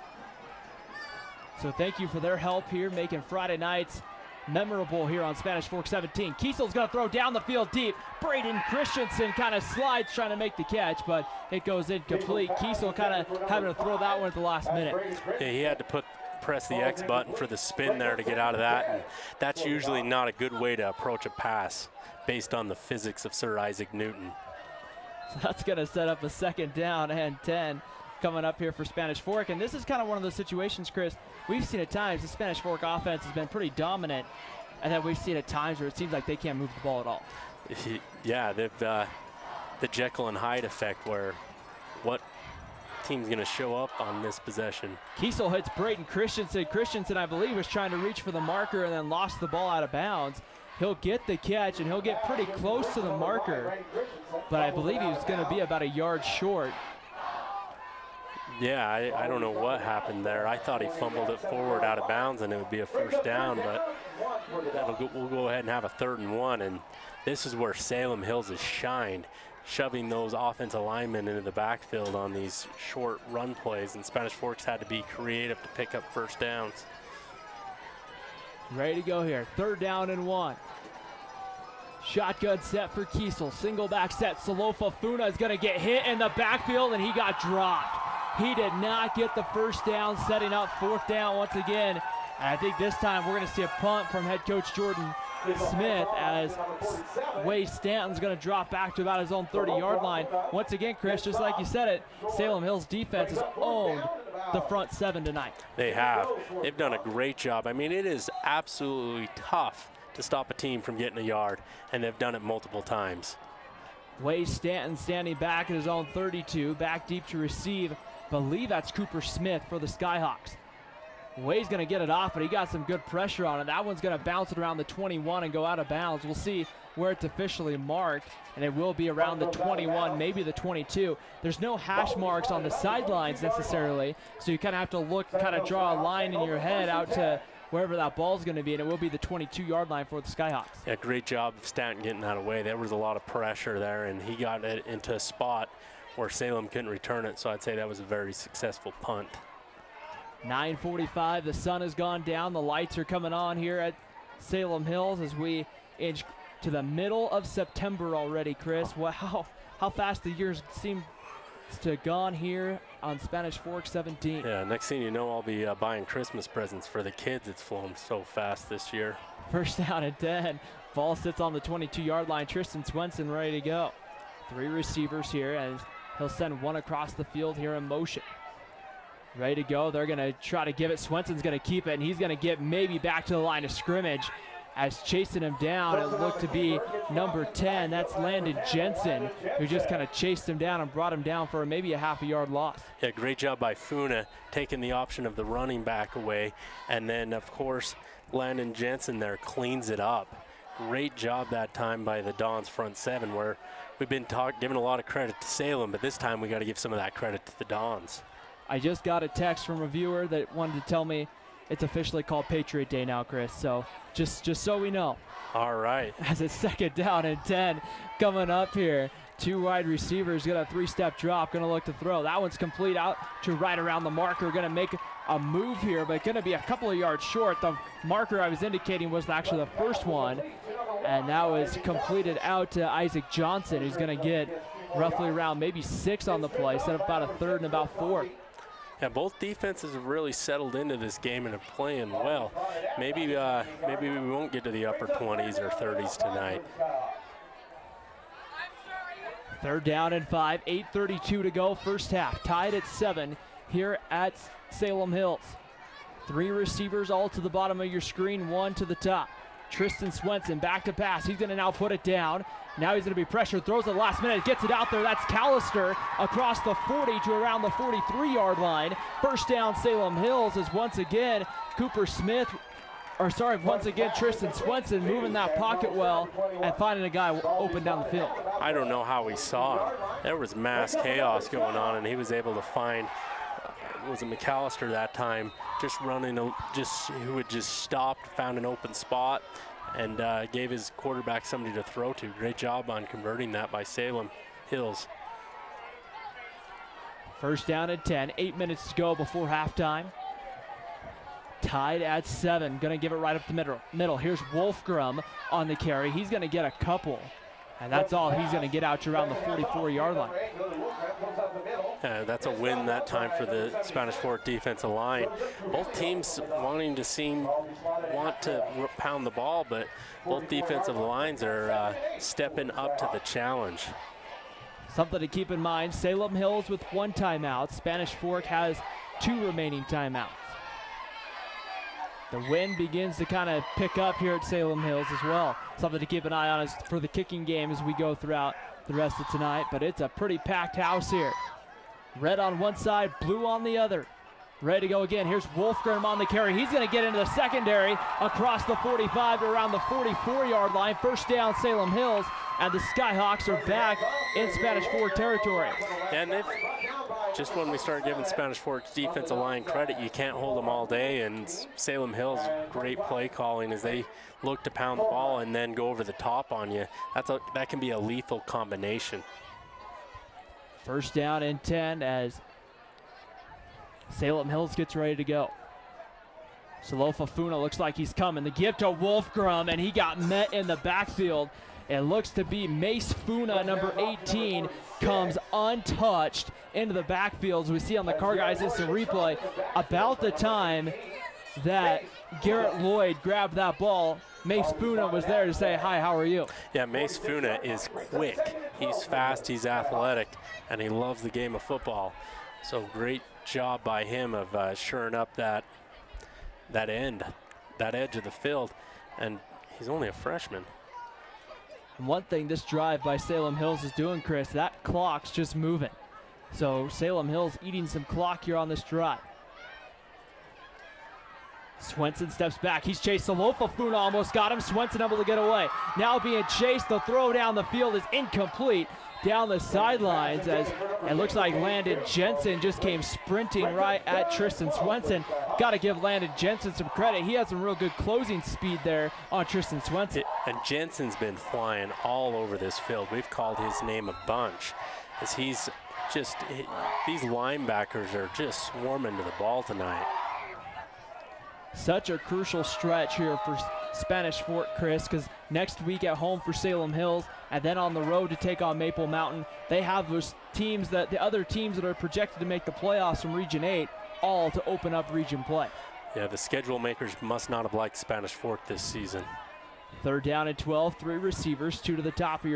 So thank you for their help here, making Friday nights memorable here on Spanish Fork 17. Kiesel's going to throw down the field deep. Braden Christensen kind of slides trying to make the catch, but it goes incomplete. Kiesel kind of having to throw that one at the last minute. Yeah, he had to press the X button for the spin there to get out of that, and that's usually not a good way to approach a pass based on the physics of Sir Isaac Newton. So that's going to set up a 2nd down and 10 coming up here for Spanish Fork. And this is kind of one of those situations, Chris, we've seen at times the Spanish Fork offense has been pretty dominant, and then we've seen at times where it seems like they can't move the ball at all. Yeah, they've the Jekyll and Hyde effect, where what team's going to show up on this possession? Kiesel hits Braden Christensen. Christensen, I believe, was trying to reach for the marker and then lost the ball out of bounds. He'll get the catch, and he'll get pretty close to the marker, but I believe he was going to be about a yard short. Yeah, I don't know what happened there. I thought he fumbled it forward out of bounds and it would be a 1st down, but we'll go ahead and have a 3rd and 1. And this is where Salem Hills has shined, shoving those offensive linemen into the backfield on these short run plays, and Spanish Fork's had to be creative to pick up 1st downs. Ready to go here. 3rd down and 1. Shotgun set for Kiesel. Single back set. Salofa Funa is going to get hit in the backfield, and he got dropped. He did not get the 1st down, setting up 4th down once again. And I think this time we're going to see a punt from head coach Jordan Smith, as Wade Stanton's going to drop back to about his own 30-yard line. Once again, Chris, just like you said it, Salem Hills defense has owned the front 7 tonight. They have. They've done a great job. I mean, it is absolutely tough to stop a team from getting a yard, and they've done it multiple times. Wade Stanton standing back at his own 32, back deep to receive. Believe that's Cooper Smith for the Skyhawks. Wade's going to get it off, but he got some good pressure on it. That one's going to bounce it around the 21 and go out of bounds. We'll see where it's officially marked, and it will be around the 21, maybe the 22. There's no hash marks on the sidelines necessarily, so you kind of have to look, kind of draw a line in your head out to wherever that ball's going to be, and it will be the 22-yard line for the Skyhawks. Yeah, great job of Stanton getting that away. There was a lot of pressure there, and he got it into a spot where Salem couldn't return it. So I'd say that was a very successful punt. 9:45, the sun has gone down. The lights are coming on here at Salem Hills as we inch to the middle of September already, Chris. Wow, how fast the years seem to have gone here on Spanish Fork 17. Yeah, next thing you know, I'll be buying Christmas presents for the kids. It's flown so fast this year. First down and 10. Ball sits on the 22-yard line. Tristan Swenson ready to go. 3 receivers here, and he'll send one across the field here in motion. Ready to go. They're going to try to give it. Swenson's going to keep it, and he's going to get maybe back to the line of scrimmage. As chasing him down, it looked to be number 10. That's Landon Jensen, who just kind of chased him down and brought him down for maybe a half-a-yard loss. Yeah, great job by Funa taking the option of the running back away. And then, of course, Landon Jensen there cleans it up. Great job that time by the Dons front 7, where we've been giving a lot of credit to Salem, but this time we got to give some of that credit to the Dons. I just got a text from a viewer that wanted to tell me it's officially called Patriot Day now, Chris. So just so we know. All right. As it's 2nd down and 10 coming up here. 2 wide receivers, got a 3-step drop, going to look to throw. That one's complete out to right around the marker. Going to make a move here, but going to be a couple of yards short. The marker I was indicating was actually the first one, and that was completed out to Isaac Johnson, who's going to get roughly around maybe 6 on the play, set up about a 3rd and about 4. Yeah, both defenses have really settled into this game and are playing well. Maybe we won't get to the upper 20s or 30s tonight. 3rd down and 5, 8:32 to go, first half. Tied at 7 here at Salem Hills. 3 receivers all to the bottom of your screen, 1 to the top. Tristan Swenson back to pass. He's going to now put it down. Now he's going to be pressured, throws at the last minute, gets it out there. That's Callister across the 40 to around the 43-yard line. First down, Salem Hills, is once again Tristan Swenson moving that pocket well and finding a guy open down the field. I don't know how he saw him. There was mass chaos going on, and he was able to find, was it McAllister that time, just running, who had just stopped, found an open spot, and gave his quarterback somebody to throw to. Great job on converting that by Salem Hills. First down and 10, 8 minutes to go before halftime. Tied at 7, gonna give it right up the middle. Here's Wolfgram on the carry. He's gonna get a couple, and that's all he's gonna get out to around the 44-yard line. That's a win that time for the Spanish Fork defensive line. Both teams want to pound the ball, but both defensive lines are stepping up to the challenge. Something to keep in mind, Salem Hills with 1 timeout. Spanish Fork has 2 remaining timeouts. The wind begins to kind of pick up here at Salem Hills as well. Something to keep an eye on for the kicking game as we go throughout the rest of tonight, but it's a pretty packed house here. Red on one side, blue on the other. Ready to go again. Here's Wolfgram on the carry. He's going to get into the secondary across the 45 to around the 44-yard line. First down, Salem Hills, and the Skyhawks are back in Spanish Fork territory. And just when we start giving Spanish Fork's defensive line credit, you can't hold them all day, and Salem Hills, great play calling as they look to pound the ball and then go over the top on you. That can be a lethal combination. First down and 10 as Salem Hills gets ready to go. Salofa Funa looks like he's coming. The give to Wolfgram, and he got met in the backfield. It looks to be Mace Funa, number 18, comes untouched into the backfield. As we see on the Car Guys instant replay, about the time that Garrett Lloyd grabbed that ball, Mace Funa was there to say, hi, how are you? Yeah, Mace Funa is quick. He's fast, he's athletic, and he loves the game of football. So great job by him of shoring up that edge of the field, and he's only a freshman. And one thing this drive by Salem Hills is doing, Chris, that clock's just moving. So Salem Hills eating some clock here on this drive. Swenson steps back. He's chased. Salofa Funa almost got him. Swenson able to get away. Now being chased. The throw down the field is incomplete down the sidelines as it looks like Landon Jensen just came sprinting right at Tristan Swenson. Got to give Landon Jensen some credit. He has some real good closing speed there on Tristan Swenson. And Jensen's been flying all over this field. We've called his name a bunch. as these linebackers are just swarming to the ball tonight. Such a crucial stretch here for Spanish Fork, Chris, because next week at home for Salem Hills and then on the road to take on Maple Mountain. They have those teams, the other teams that are projected to make the playoffs from Region 8, all to open up region play. Yeah, the schedule makers must not have liked Spanish Fork this season. 3rd down and 12, 4 receivers, 3 to the top of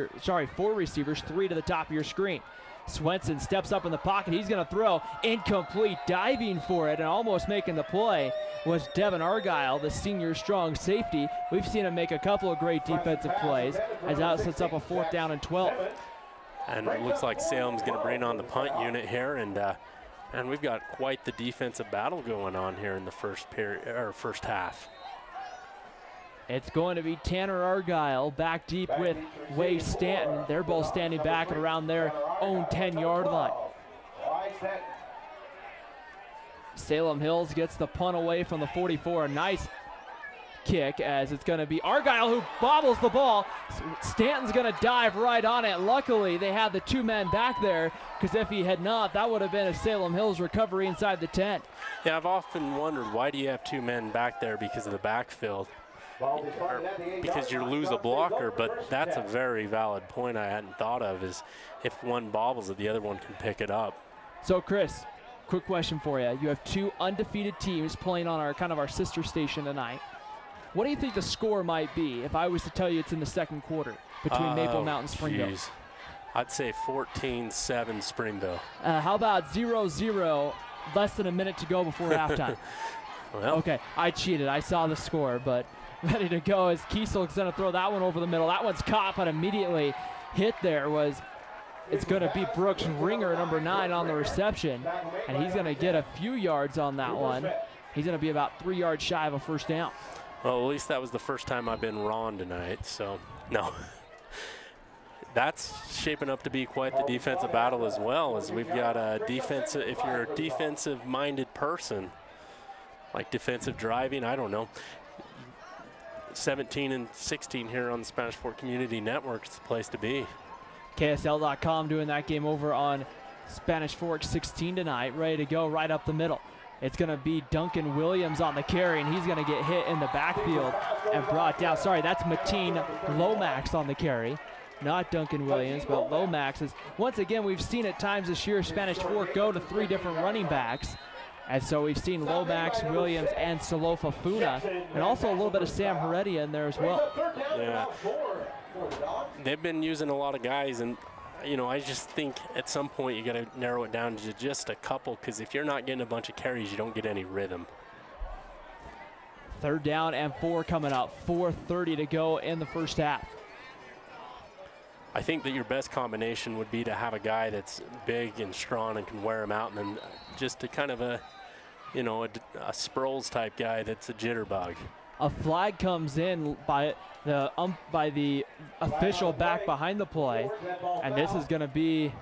your screen. Swenson steps up in the pocket. He's going to throw. Incomplete. Diving for it and almost making the play was Devin Argyle, the senior strong safety. We've seen him make a couple of great defensive plays as that sets up a 4th down and 12. And it looks like Salem's going to bring on the punt unit here, and we've got quite the defensive battle going on here in the first half. It's going to be Tanner Argyle back deep with Wade Stanton. They're both standing back around their own 10-yard line. Salem Hills gets the punt away from the 44. A nice kick as it's going to be Argyle who bobbles the ball. Stanton's going to dive right on it. Luckily, they had the 2 men back there, because if he had not, that would have been a Salem Hills recovery inside the 10. Yeah, I've often wondered, why do you have 2 men back there because of the backfield? Because you lose a blocker, but that's a very valid point I hadn't thought of, is if one bobbles it, the other one can pick it up. So Chris, quick question for you. You have 2 undefeated teams playing on our sister station tonight. What do you think the score might be if I was to tell you it's in the 2nd quarter between Maple Mountain and Springville? Geez. I'd say 14-7 Springville. How about 0-0, less than a minute to go before halftime? Well. Okay, I cheated. I saw the score, but ready to go as Kiesel's going to throw that one over the middle. That one's caught, but immediately hit there it's going to be Brooks Ringer, number 9, on the reception, and he's going to get a few yards on that one. He's going to be about 3 yards shy of a 1st down. Well, at least that was the first time I've been wrong tonight, so no. That's shaping up to be quite the defensive battle as well, as we've got a defensive, if you're a defensive-minded person, like defensive driving, I don't know, 17 and 16 here on the Spanish Fork Community Network, it's the place to be. KSL.com doing that game over on Spanish Fork 16 tonight, ready to go right up the middle. It's going to be Duncan Williams on the carry, and he's going to get hit in the backfield and brought down. Sorry, that's Mateen Lomax on the carry. Not Duncan Williams, but Lomax. Once again, we've seen at times this year Spanish Fork go to 3 different running backs. And so we've seen Lomax, Williams, and Salofa Funa, and also a little bit of Sam Heredia in there as well. Yeah, they've been using a lot of guys, and I just think at some point you got to narrow it down to just a couple, because if you're not getting a bunch of carries, you don't get any rhythm. 3rd down and 4 coming up. 4:30 to go in the first half. I think that your best combination would be to have a guy that's big and strong and can wear him out, and then just a kind of a Sproles type guy that's a jitterbug. A flag comes in by the official back behind the play, and this is going to be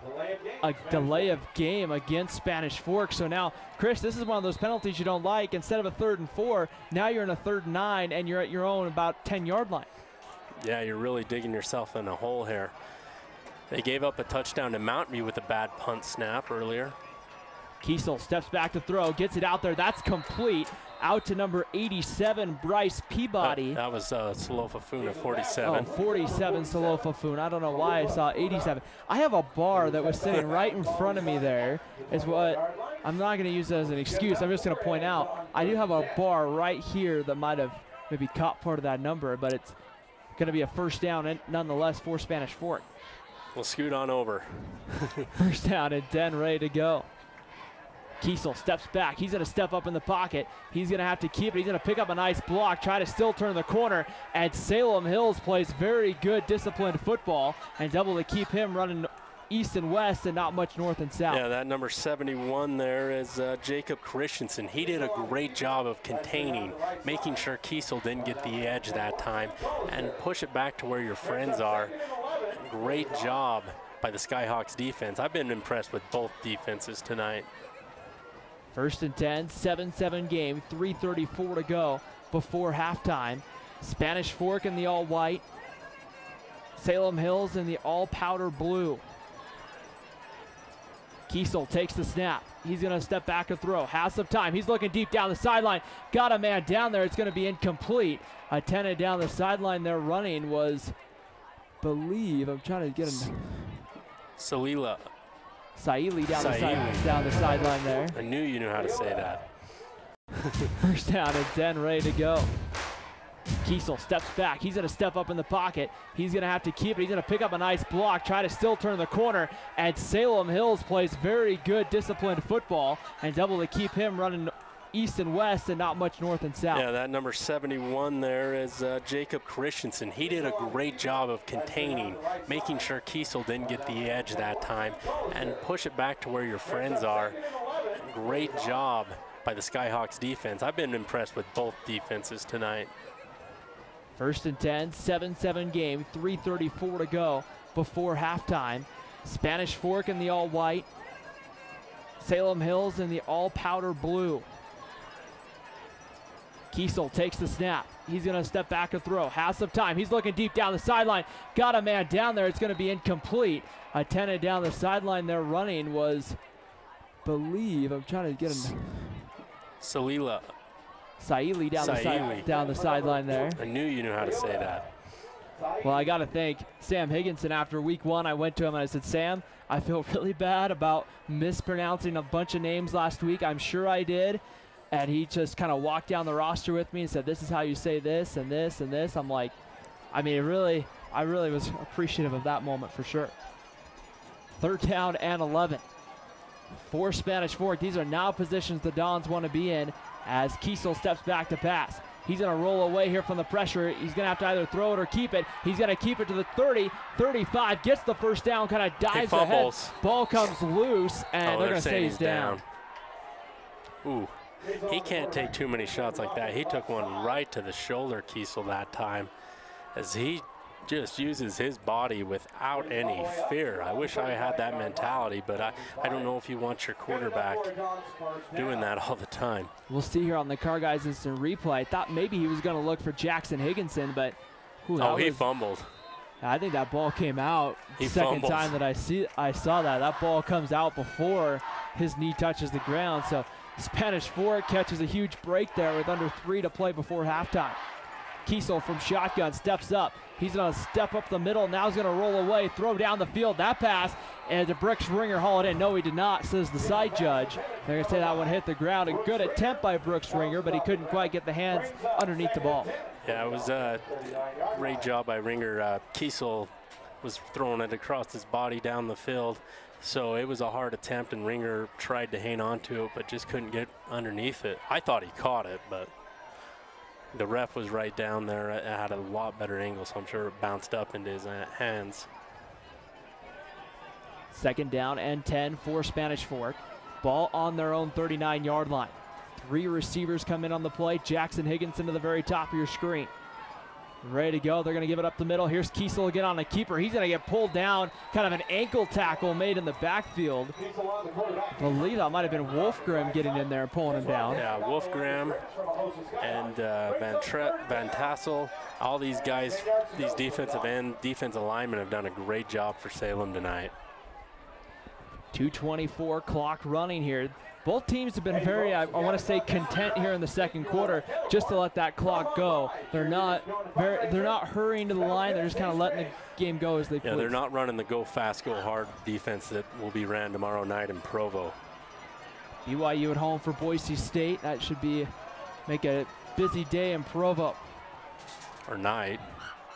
a delay of game against Spanish Fork. So now, Chris, this is one of those penalties you don't like. Instead of a 3rd and 4, now you're in a 3rd and 9, and you're at your own about 10-yard line. Yeah, you're really digging yourself in a hole here. They gave up a touchdown to Mountain View with a bad punt snap earlier. Kiesel steps back to throw, gets it out there. That's complete. Out to number 87, Bryce Peabody. That was Salofa Funa, 47. Oh, 47, Salofa Funa. I don't know why I saw 87. I have a bar that was sitting right in front of me there. Is what I'm not going to use that as an excuse. I'm just going to point out I do have a bar right here that might have maybe caught part of that number, but it's going to be a 1st down and nonetheless for Spanish Fork. We'll scoot on over. 1st down and 10, ready to go. Kiesel steps back. He's going to step up in the pocket. He's going to have to keep it. He's going to pick up a nice block, try to still turn the corner. And Salem Hills plays very good, disciplined football and is able to keep him running east and west and not much north and south. Yeah, that number 71 there is Jacob Christensen. He did a great job of containing, making sure Kiesel didn't get the edge that time and push it back to where your friends are. Great job by the Skyhawks defense. I've been impressed with both defenses tonight. 1st and 10, 7-7 game, 3:34 to go before halftime. Spanish Fork in the all-white, Salem Hills in the all-powder blue. Kiesel takes the snap. He's going to step back and throw. Has some time. He's looking deep down the sideline. Got a man down there. It's going to be incomplete. Attended down the sideline there running was, I'm trying to get him. Saili down the sideline there. I knew you knew how to say that. First down and 10, ready to go. Kiesel steps back. He's going to step up in the pocket. He's going to have to keep it. He's going to pick up a nice block, try to still turn the corner. And Salem Hills plays very good, disciplined football and able to keep him running east and west and not much north and south. Yeah, that number 71 there is Jacob Christensen. He did a great job of containing, making sure Kiesel didn't get the edge that time and push it back to where your friends are. Great job by the Skyhawks defense. I've been impressed with both defenses tonight. First and 10, 7-7 game, 3:34 to go before halftime. Spanish Fork in the all-white. Salem Hills in the all-powder blue. Kiesel takes the snap. He's going to step back and throw. Has some time. He's looking deep down the sideline. Got a man down there. It's going to be incomplete. Attended down the sideline there running was, I'm trying to get him. Saili down the sideline there. I knew you knew how to say that. Well, I got to thank Sam Higginson. After week 1, I went to him and I said, Sam, I feel really bad about mispronouncing a bunch of names last week. I'm sure I did. And he just kind of walked down the roster with me and said, this is how you say this and this and this. I'm like, I really was appreciative of that moment for sure. Third down and 11 for Spanish Fork. These are now positions the Dons want to be in as Kiesel steps back to pass. He's going to roll away here from the pressure. He's going to have to either throw it or keep it. He's going to keep it to the 30, 35, gets the first down, kind of dives ahead. Ball comes loose, and they're going to say he's down. Ooh, he can't take too many shots like that. He took one right to the shoulder, Kiesel, that time, as he just uses his body without any fear. I wish I had that mentality, but I don't know if you want your quarterback doing that all the time. We'll see here on the Car Guys instant replay. I thought maybe he was going to look for Jackson Higginson, but he fumbled. I think that ball came out second time that I saw that. That ball comes out before his knee touches the ground. So Spanish Fork catches a huge break there with under 3 to play before halftime. Kiesel from shotgun steps up. He's going to step up the middle. Now he's going to roll away, throw down the field. That pass, and Brooks Ringer haul it in. No, he did not, says the side judge. They're going to say that one hit the ground. A good attempt by Brooks Ringer, but he couldn't quite get the hands underneath the ball. Yeah, it was a great job by Ringer. Kiesel was throwing it across his body down the field. So it was a hard attempt, and Ringer tried to hang on to it, but just couldn't get underneath it. I thought he caught it, but the ref was right down there. It had a lot better angle, so I'm sure it bounced up into his hands. Second down and 10 for Spanish Fork. Ball on their own 39-yard line. 3 receivers come in on the play. Jackson Higginson to the very top of your screen. Ready to go. They're going to give it up the middle. Here's Kiesel again on a keeper. He's going to get pulled down. Kind of an ankle tackle made in the backfield. I believe that might have been Wolfgram getting in there and pulling him down. Yeah, Wolfgram and Van Tassel. All these guys, these defensive linemen have done a great job for Salem tonight. 2:24 clock running here. Both teams have been very, I want to say, content here in the second quarter, just to let that clock go. They're not hurrying to the line. They're just kind of letting the game go as they please. Yeah, they're not running the go fast, go hard defense that will be ran tomorrow night in Provo. BYU at home for Boise State. That should make a busy day in Provo. Or night.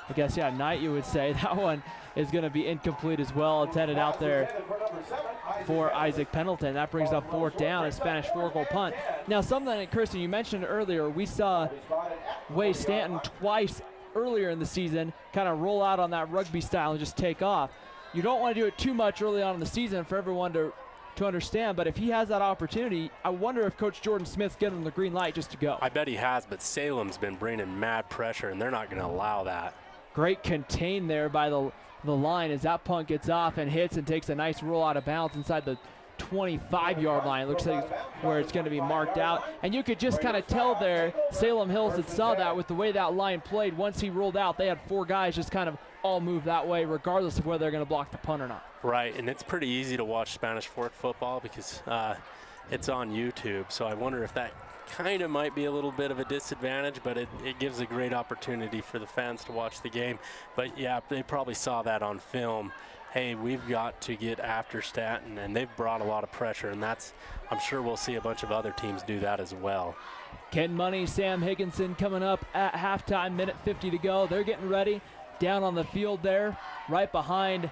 I guess, yeah, night you would say. That one is going to be incomplete as well. Intended out there for Isaac Pendleton. That brings up 4th down as Spanish Fork will punt. Now, something that, Kirsten, you mentioned earlier, we saw Way Stanton twice earlier in the season kind of roll out on that rugby style and just take off. You don't want to do it too much early on in the season for everyone to understand, but if he has that opportunity, I wonder if Coach Jordan Smith's giving him the green light just to go. I bet he has, but Salem's been bringing mad pressure, and they're not going to allow that. Great contain there by the line as that punt gets off and hits and takes a nice roll out of bounds inside the 25-yard line. It looks like where it's going to be marked out. And you could just kind of tell there, Salem Hills had saw that with the way that line played. Once he rolled out, they had 4 guys just kind of all move that way, regardless of whether they're going to block the punt or not. Right, and it's pretty easy to watch Spanish Fork football because it's on YouTube. So I wonder if that kind of might be a little bit of a disadvantage, but it gives a great opportunity for the fans to watch the game. But yeah, they probably saw that on film. Hey, we've got to get after Stanton, and they've brought a lot of pressure, and I'm sure we'll see a bunch of other teams do that as well. Ken Money, Sam Higginson coming up at halftime, minute 50 to go. They're getting ready down on the field there, right behind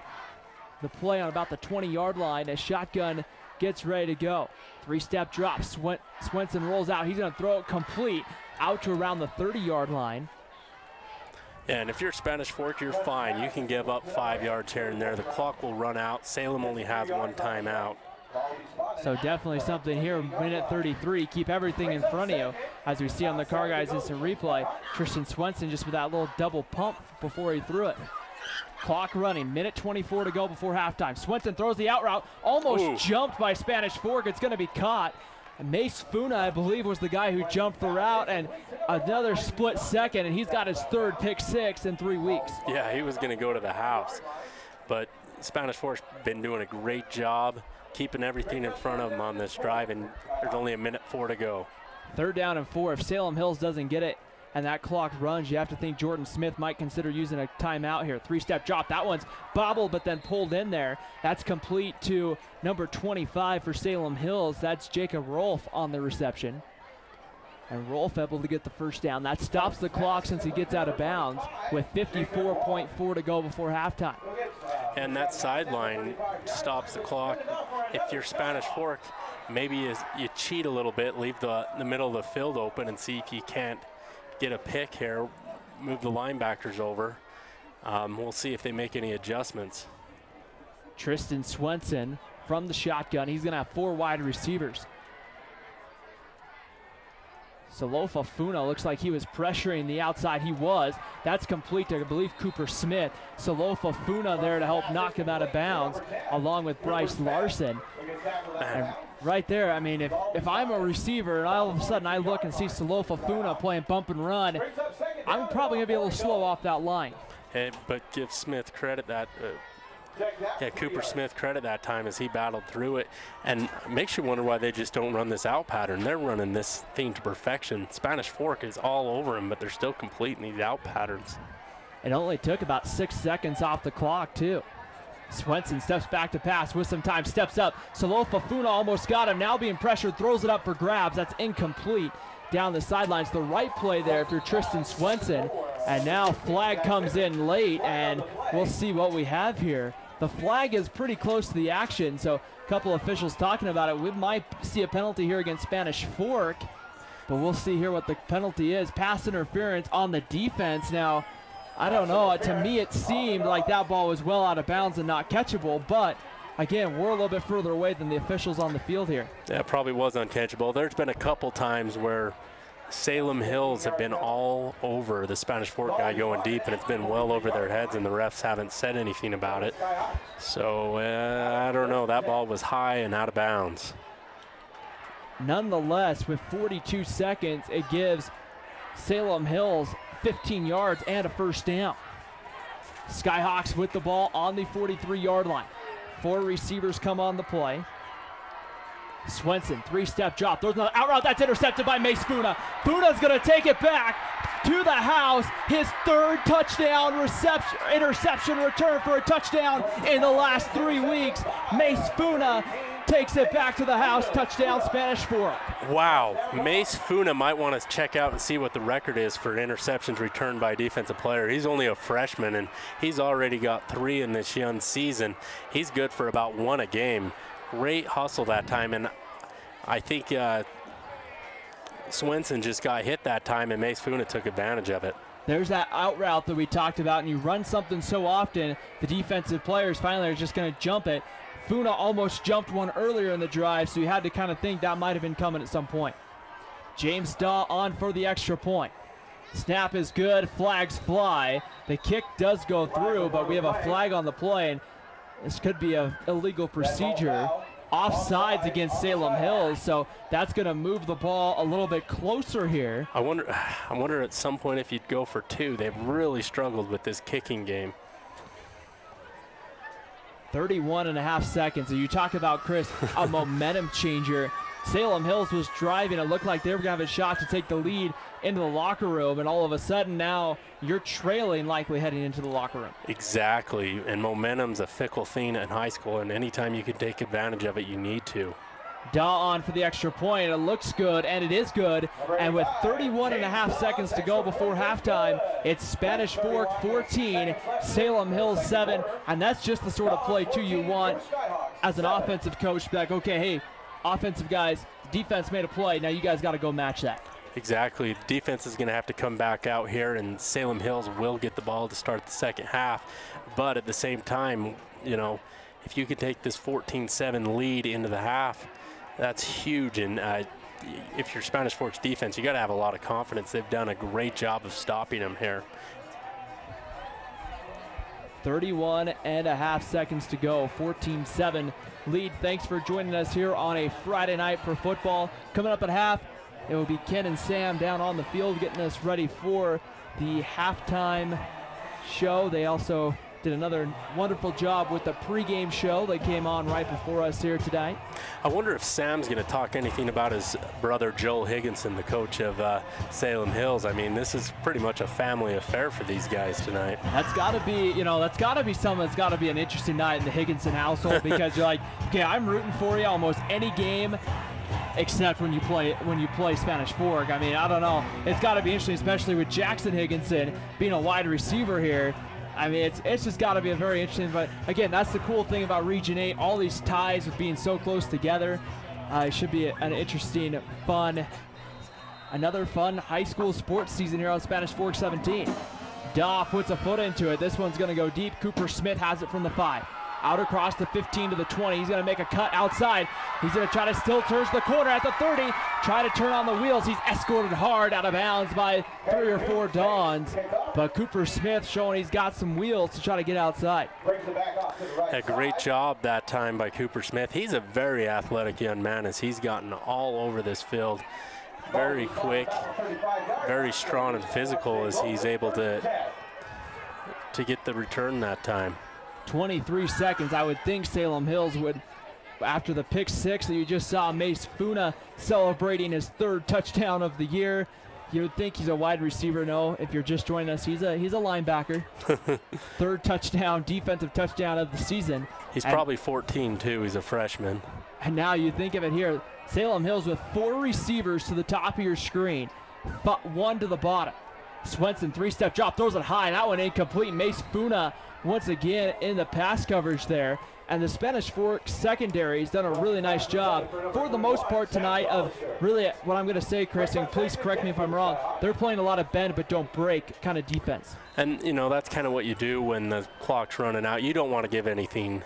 the play on about the 20-yard line as shotgun gets ready to go. 3-step drop, Swenson rolls out. He's going to throw it complete out to around the 30-yard line. Yeah, and if you're Spanish Fork, you're fine. You can give up 5 yards here and there. The clock will run out. Salem only has 1 timeout. So definitely something here, minute 33. Keep everything in front of you. As we see on the Car Guys instant replay, Tristan Swenson just with that little double pump before he threw it. Clock running, minute 24 to go before halftime. Swenson throws the out route, almost jumped by Spanish Fork. It's going to be caught. And Mace Funa, I believe, was the guy who jumped the route, and another split second, and he's got his 3rd pick 6 in 3 weeks. Yeah, he was going to go to the house. But Spanish Fork's been doing a great job keeping everything in front of them on this drive, and there's only a minute 4 to go. 3rd down and 4. If Salem Hills doesn't get it and that clock runs, you have to think Jordan Smith might consider using a timeout here. 3-step drop. That one's bobbled but then pulled in there. That's complete to number 25 for Salem Hills. That's Jacob Rolfe on the reception. And Rolfe able to get the 1st down. That stops the clock since he gets out of bounds with 54.4 to go before halftime. And that sideline stops the clock. If you're Spanish Fork, maybe you cheat a little bit, leave the middle of the field open and see if you can't get a pick here, move the linebackers over. We'll see if they make any adjustments. Tristan Swenson from the shotgun. He's going to have 4 wide receivers. Salofa Funa looks like he was pressuring the outside. He was. That's complete to, I believe, Cooper Smith. Salofa Funa there to help knock him out of bounds, along with Bryce Larson. And right there, I mean, if I'm a receiver and all of a sudden I look and see Salofa Funa playing bump and run, I'm probably going to be a little slow off that line. Hey, but give Smith credit that Cooper Smith credit that time as he battled through it, and makes you wonder why they just don't run this out pattern. They're running this thing to perfection. Spanish Fork is all over him, but they're still completing these out patterns. It only took about 6 seconds off the clock, too. Swenson steps back to pass with some time, steps up. Salofa Funa almost got him, now being pressured, throws it up for grabs. That's incomplete down the sidelines. The right play there if you're Tristan Swenson. And now flag comes in late, and we'll see what we have here. The flag is pretty close to the action, so a couple officials talking about it. We might see a penalty here against Spanish Fork, but we'll see here what the penalty is. Pass interference on the defense. Now, I don't know. To me, it seemed like that ball was well out of bounds and not catchable, but again, we're a little bit further away than the officials on the field here. That probably was uncatchable. There's been a couple times where Salem Hills have been all over the Spanish Fork guy going deep, and it's been well over their heads, and the refs haven't said anything about it. So I don't know. That ball was high and out of bounds. Nonetheless, with 42 seconds, it gives Salem Hills 15 yards and a 1st down. Skyhawks with the ball on the 43-yard line. 4 receivers come on the play. Swenson, 3-step drop, throws another out route, that's intercepted by Mace Funa. Funa's gonna take it back to the house. His 3rd touchdown interception return for a touchdown in the last 3 weeks. Mace Funa takes it back to the house, touchdown Spanish Fork. Wow, Mace Funa might want to check out and see what the record is for interceptions returned by a defensive player. He's only a freshman, and he's already got 3 in this young season. He's good for about 1 a game. Great hustle that time, and I think Swenson just got hit that time, and Mace Funa took advantage of it. There's that out route that we talked about, and you run something so often, the defensive players finally are just going to jump it. Funa almost jumped one earlier in the drive, so you had to kind of think that might have been coming at some point. James Daw on for the extra point. Snap is good, flags fly. The kick does go through, but we have a flag on the play, and this could be an illegal procedure. offsides against Salem Hills, so that's going to move the ball a little bit closer here. I wonder at some point if you'd go for 2. They've really struggled with this kicking game. 31.5 seconds. And you talk about, Chris, a momentum changer. Salem Hills was driving. It looked like they were going to have a shot to take the lead into the locker room, and all of a sudden now you're trailing, likely heading into the locker room. Exactly, and momentum's a fickle thing in high school, and anytime you can take advantage of it, you need to. Daw on for the extra point. It looks good, and it is good. And with 31.5 seconds to go before halftime, it's Spanish Fork 14, Salem Hills 7, and that's just the sort of play, too, you want as an offensive coach to be like, okay, hey, offensive guys, defense made a play. Now you guys got to go match that. Exactly. The defense is going to have to come back out here, and Salem Hills will get the ball to start the second half. But at the same time, you know, if you can take this 14-7 lead into the half, that's huge. And if you're Spanish Fork's defense, you got to have a lot of confidence. They've done a great job of stopping them here. 31.5 seconds to go, 14-7 lead. Thanks for joining us here on a Friday night for football. Coming up at half, it will be Ken and Sam down on the field getting us ready for the halftime show. They also did another wonderful job with the pregame show that came on right before us here tonight. I wonder if Sam's going to talk anything about his brother Joel Higginson, the coach of Salem Hills. I mean, this is pretty much a family affair for these guys tonight. That's got to be, you know, that's got to be something that's got to be an interesting night in the Higginson household because you're like, okay, I'm rooting for you almost any game except when you play Spanish Fork. I mean, I don't know. It's got to be interesting, especially with Jackson Higginson being a wide receiver here. I mean, it's just got to be a very interesting, but again, that's the cool thing about Region 8, all these ties with being so close together. It should be an interesting, another fun high school sports season here on Spanish Fork 17. Daw puts a foot into it. This one's going to go deep. Cooper Smith has it from the 5. Out across the 15 to the 20. He's going to make a cut outside. He's going to try to still turns the corner at the 30. Try to turn on the wheels. He's escorted hard out of bounds by 3 or 4 Dons. But Cooper Smith showing he's got some wheels to try to get outside. A great job that time by Cooper Smith. He's a very athletic young man as he's gotten all over this field. Very quick, very strong and physical as he's able to get the return that time. 23 seconds. I would think Salem Hills would, after the pick 6 that you just saw, Mace Funa celebrating his 3rd touchdown of the year. You would think he's a wide receiver. No, if you're just joining us, he's a linebacker. 3rd touchdown, defensive touchdown of the season. He's probably 14 too. He's a freshman. And now you think of it here, Salem Hills with 4 receivers to the top of your screen, 1 to the bottom. Swenson 3-step drop, throws it high. That one incomplete. Mace Funa once again in the pass coverage there. And the Spanish Fork secondary has done a really nice job for the most part tonight of really what I'm going to say, Chris, and please correct me if I'm wrong, they're playing a lot of bend but don't break kind of defense. And, you know, that's kind of what you do when the clock's running out. You don't want to give anything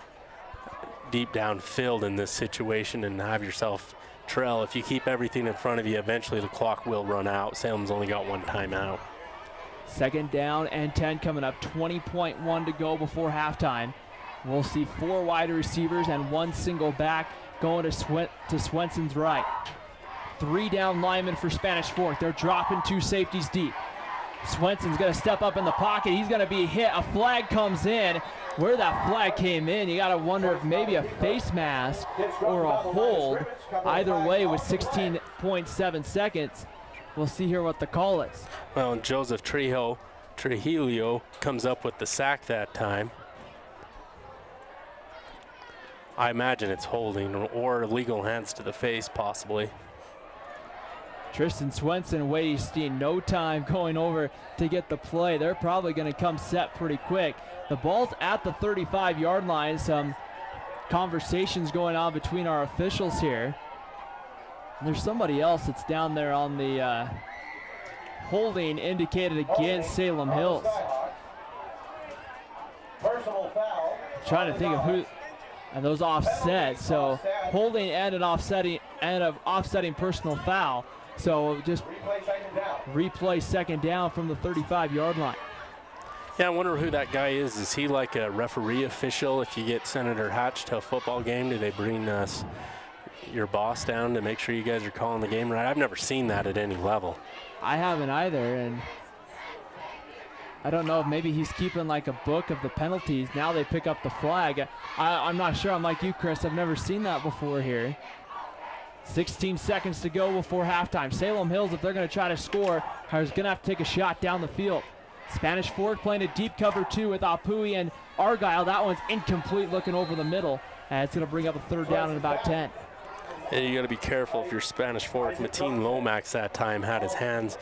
deep downfield in this situation and have yourself trail. If you keep everything in front of you, eventually the clock will run out. Salem's only got 1 timeout. 2nd down and 10 coming up, 20.1 to go before halftime. We'll see 4 wide receivers and 1 single back going to Swenson's right. 3 down linemen for Spanish Fork. They're dropping 2 safeties deep. Swenson's going to step up in the pocket. He's going to be hit. A flag comes in. Where that flag came in, you got to wonder if maybe a face mask or a hold. Either way, with 16.7 seconds, we'll see here what the call is. Well, Joseph Trujillo comes up with the sack that time. I imagine it's holding or illegal hands to the face, possibly. Tristan Swenson wasting no time going over to get the play. They're probably going to come set pretty quick. The ball's at the 35-yard line. Some conversations going on between our officials here. And there's somebody else that's down there on the holding indicated against Salem Hills. Trying to think of who. And those offset, so holding and an offsetting personal foul. So just replay 2nd down from the 35-yard line. Yeah, I wonder who that guy is. Is he like a referee official? If you get Senator Hatch to a football game, do they bring your boss down to make sure you guys are calling the game right? I've never seen that at any level. I haven't either, and I don't know if maybe he's keeping like a book of the penalties. Now they pick up the flag. I'm not sure. I'm like you, Chris. I've never seen that before here. 16 seconds to go before halftime. Salem Hills, if they're going to try to score, is going to have to take a shot down the field. Spanish Fork playing a deep cover 2 with Apui and Argyle. That one's incomplete, looking over the middle. And it's going to bring up a 3rd down and about 10. And you got to be careful if you're Spanish Fork. Mateen Lomax that time had his hands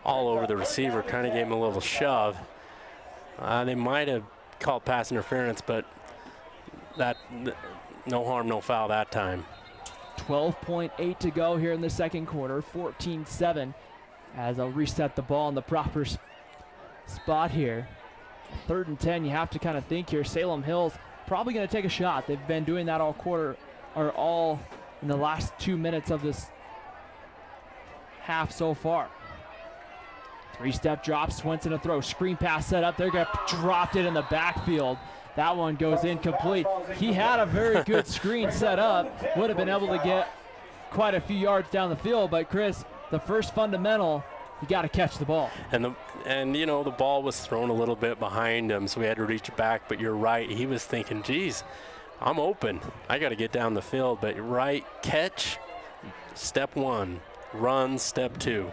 all over the receiver, kind of gave him a little shove. They might have called pass interference, but that no harm, no foul that time. 12.8 to go here in the second quarter, 14-7, as they'll reset the ball in the proper spot here. 3rd and 10, you have to kind of think here. Salem Hills probably going to take a shot. They've been doing that all quarter, or all in the last 2 minutes of this half so far. 3-step drop, Swenson to throw, screen pass set up. They're going to drop it in the backfield. That one goes incomplete. He had a very good screen set up. Would have been able to get quite a few yards down the field, but Chris, the first fundamental, you got to catch the ball. And you know, the ball was thrown a little bit behind him, so we had to reach it back, but you're right. He was thinking, geez, I'm open. I got to get down the field, but you're right. Catch, step 1. Run, step 2.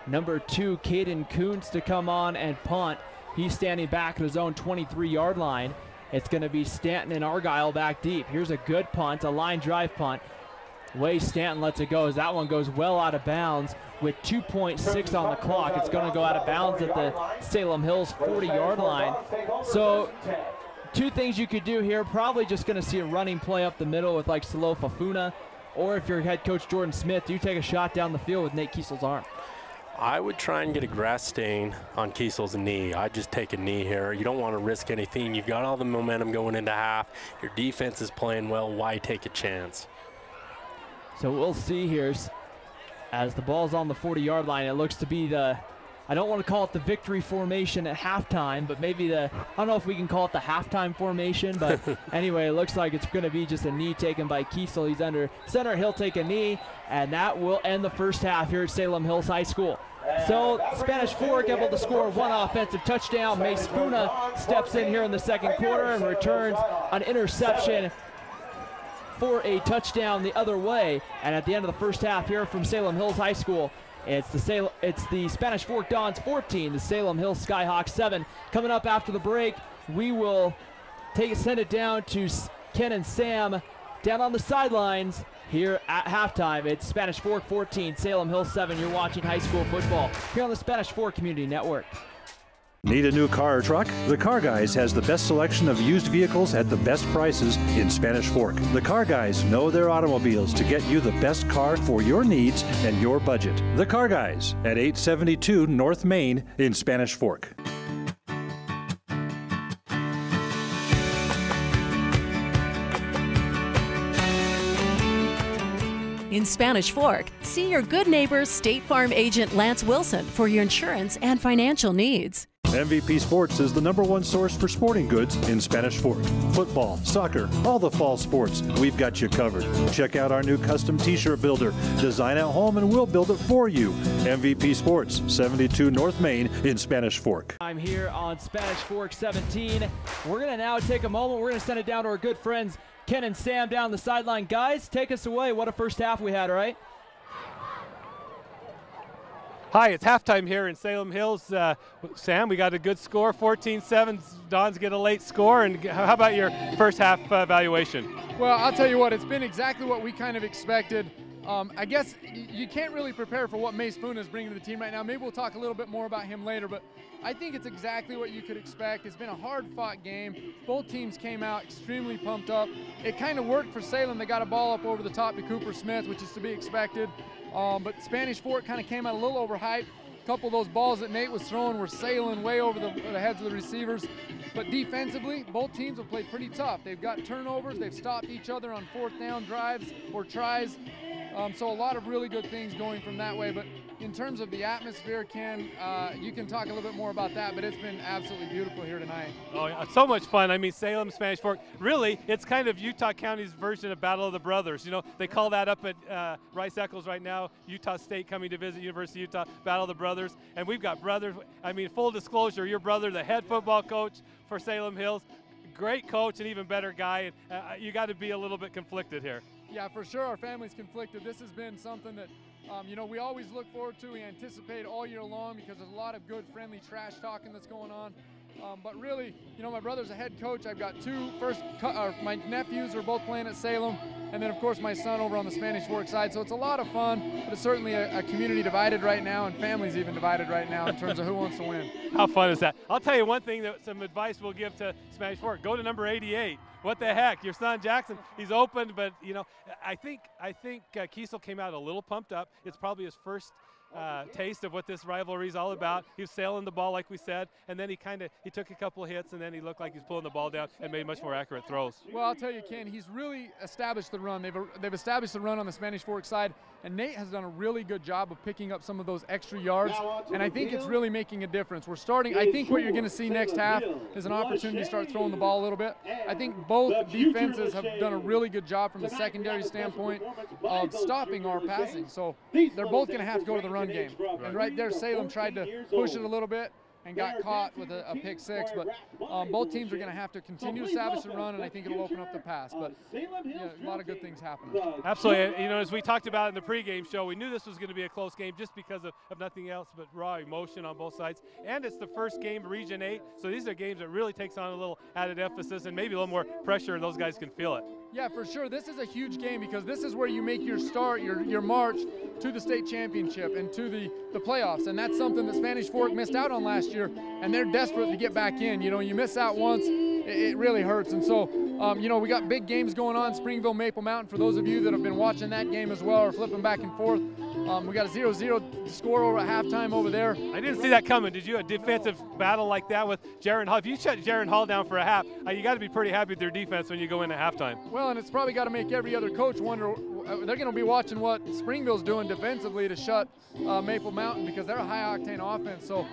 Number 2, Caden Kuntz to come on and punt. He's standing back at his own 23-yard line. It's going to be Stanton and Argyle back deep. Here's a good punt, a line drive punt. Way Stanton lets it go as that one goes well out of bounds with 2.6 on the clock. It's going to go out of bounds at the Salem Hills 40-yard line. So 2 things you could do here. Probably just going to see a running play up the middle with like Salo Fafuna, or if you're head coach Jordan Smith, you take a shot down the field with Nate Kiesel's arm. I would try and get a grass stain on Kiesel's knee. I'd just take a knee here. You don't want to risk anything. You've got all the momentum going into half. Your defense is playing well. Why take a chance? So we'll see here as the ball's on the 40-yard line. It looks to be the, I don't want to call it the victory formation at halftime, but maybe I don't know if we can call it the halftime formation, but anyway, it looks like it's going to be just a knee taken by Kiesel. He's under center. He'll take a knee, and that will end the first half here at Salem Hills High School. So Spanish Fork able to score 1 offensive touchdown. Mace Funa steps in here in the second quarter and returns an interception for a touchdown the other way. And at the end of the first half here from Salem Hills High School, it's the Spanish Fork Dons 14, the Salem Hills Skyhawks 7. Coming up after the break, we will send it down to Ken and Sam down on the sidelines here at halftime. It's Spanish Fork 14, Salem Hills 7. You're watching high school football here on the Spanish Fork Community Network. Need a new car or truck? The Car Guys has the best selection of used vehicles at the best prices in Spanish Fork. The Car Guys know their automobiles to get you the best car for your needs and your budget. The Car Guys at 872 North Main in Spanish Fork. In Spanish Fork, see your good neighbor State Farm agent Lance Wilson for your insurance and financial needs. MVP Sports is the #1 source for sporting goods in Spanish Fork. Football, soccer, all the fall sports, we've got you covered. Check out our new custom t-shirt builder. Design at home and we'll build it for you. MVP Sports, 72 North Main in Spanish Fork. I'm here on Spanish Fork 17. We're going to now take a moment. We're going to send it down to our good friends Ken and Sam down the sideline. Guys, take us away. What a first half we had, right? Hi, it's halftime here in Salem Hills. Sam, we got a good score, 14-7. Dons get a late score. And how about your first half evaluation? Well, I'll tell you what, it's been exactly what we kind of expected. I guess you can't really prepare for what Mace Funa is bringing to the team right now. Maybe we'll talk a little bit more about him later, but I think it's exactly what you could expect. It's been a hard-fought game. Both teams came out extremely pumped up. It kind of worked for Salem. They got a ball up over the top to Cooper Smith, which is to be expected. But Spanish Fork kind of came out a little overhyped. A couple of those balls that Nate was throwing were sailing way over the heads of the receivers. But defensively, both teams have played pretty tough. They've got turnovers. They've stopped each other on 4th down drives or tries. So a lot of really good things going from that way. But in terms of the atmosphere, Ken, you can talk a little bit more about that, but it's been absolutely beautiful here tonight. Oh, yeah, so much fun. I mean, Salem, Spanish Fork, really, it's kind of Utah County's version of Battle of the Brothers. You know, they call that up at Rice-Eccles right now, Utah State coming to visit University of Utah, Battle of the Brothers. And we've got brothers. I mean, full disclosure, your brother, the head football coach for Salem Hills, great coach, an even better guy. And you got to be a little bit conflicted here. Yeah, for sure, our family's conflicted. This has been something that, you know, we always look forward to. We anticipate all year long because there's a lot of good, friendly trash talking that's going on. But really, you know, my brother's a head coach. I've got my nephews are both playing at Salem, and then of course my son over on the Spanish Fork side. So it's a lot of fun, but it's certainly a community divided right now, and families even divided right now in terms of who wants to win. How fun is that? I'll tell you one thing, that some advice we'll give to Spanish Fork. Go to number 88. What the heck? Your son Jackson, he's open, but you know, I think Kiesel came out a little pumped up. It's probably his first taste of what this rivalry is all about. He was sailing the ball like we said, and then he took a couple of hits, and then he looked like he's pulling the ball down and made much more accurate throws. Well, I'll tell you, Ken, he's really established the run. They've established the run on the Spanish Fork side, and Nate has done a really good job of picking up some of those extra yards, and I think it's really making a difference. We're starting, I think what you're going to see next half is an opportunity to start throwing the ball a little bit. I think both defenses have done a really good job from a secondary standpoint of stopping our passing. So they're both going to have to go to the run game. And right there, Salem tried to push it a little bit and got caught with a pick six. But both teams are going to have to continue to establish the run, and I think it'll open up the pass. But yeah, a lot of good things happening. Absolutely. You know, as we talked about in the pregame show, we knew this was going to be a close game just because of nothing else but raw emotion on both sides. And it's the first game of Region 8, so these are games that really takes on a little added emphasis and maybe a little more pressure, and those guys can feel it. Yeah, for sure. This is a huge game because this is where you make your start, your march to the state championship and to the playoffs. And that's something that Spanish Fork missed out on last year, and they're desperate to get back in. You know, you miss out once, it really hurts. And so, you know, we got big games going on, Springville, Maple Mountain. For those of you that have been watching that game as well or flipping back and forth, we got a 0-0 score over at halftime over there. I didn't see that coming. Did you? A defensive battle like that with Jaron Hall? If you shut Jaron Hall down for a half, you got to be pretty happy with their defense when you go into halftime. Well, and it's probably got to make every other coach wonder. They're going to be watching what Springville's doing defensively to shut Maple Mountain because they're a high-octane offense. So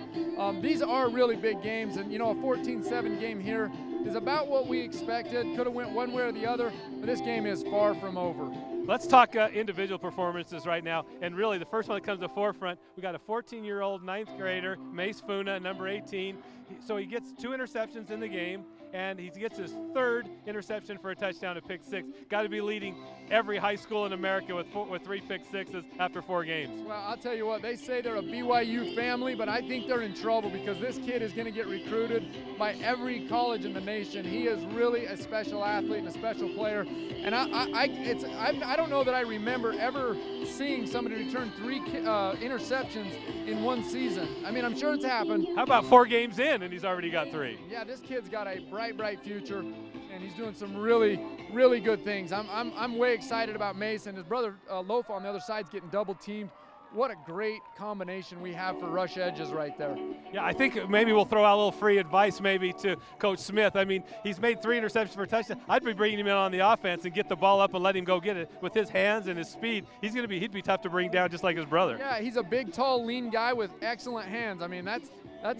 these are really big games, and you know, a 14-7 game here is about what we expected. Could have went one way or the other, but this game is far from over. Let's talk individual performances right now, and really the first one that comes to the forefront, we got a 14-year-old ninth grader, Mace Funa, number 18. So he gets 2 interceptions in the game, and he gets his 3rd interception for a touchdown at pick 6. Got to be leading every high school in America with 3 pick 6s after 4 games. Well, I'll tell you what, they say they're a BYU family, but I think they're in trouble because this kid is going to get recruited by every college in the nation. He is really a special athlete and a special player, and I don't know that I remember ever seeing somebody return 3 interceptions in one season. I mean, I'm sure it's happened. How about 4 games in and he's already got 3? Yeah, this kid's got a bright future, and he's doing some really good things. I'm way excited about Mason. His brother Lofa on the other side's getting double teamed. What a great combination we have for rush edges right there. Yeah, I think maybe we'll throw out a little free advice maybe to Coach Smith. I mean, he's made 3 interceptions for a touchdown. I'd be bringing him in on the offense and get the ball up and let him go get it. With his hands and his speed, he'd be tough to bring down just like his brother. Yeah, he's a big, tall, lean guy with excellent hands. I mean, that's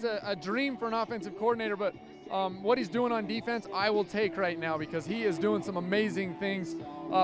a dream for an offensive coordinator, but what he's doing on defense, I will take right now because he is doing some amazing things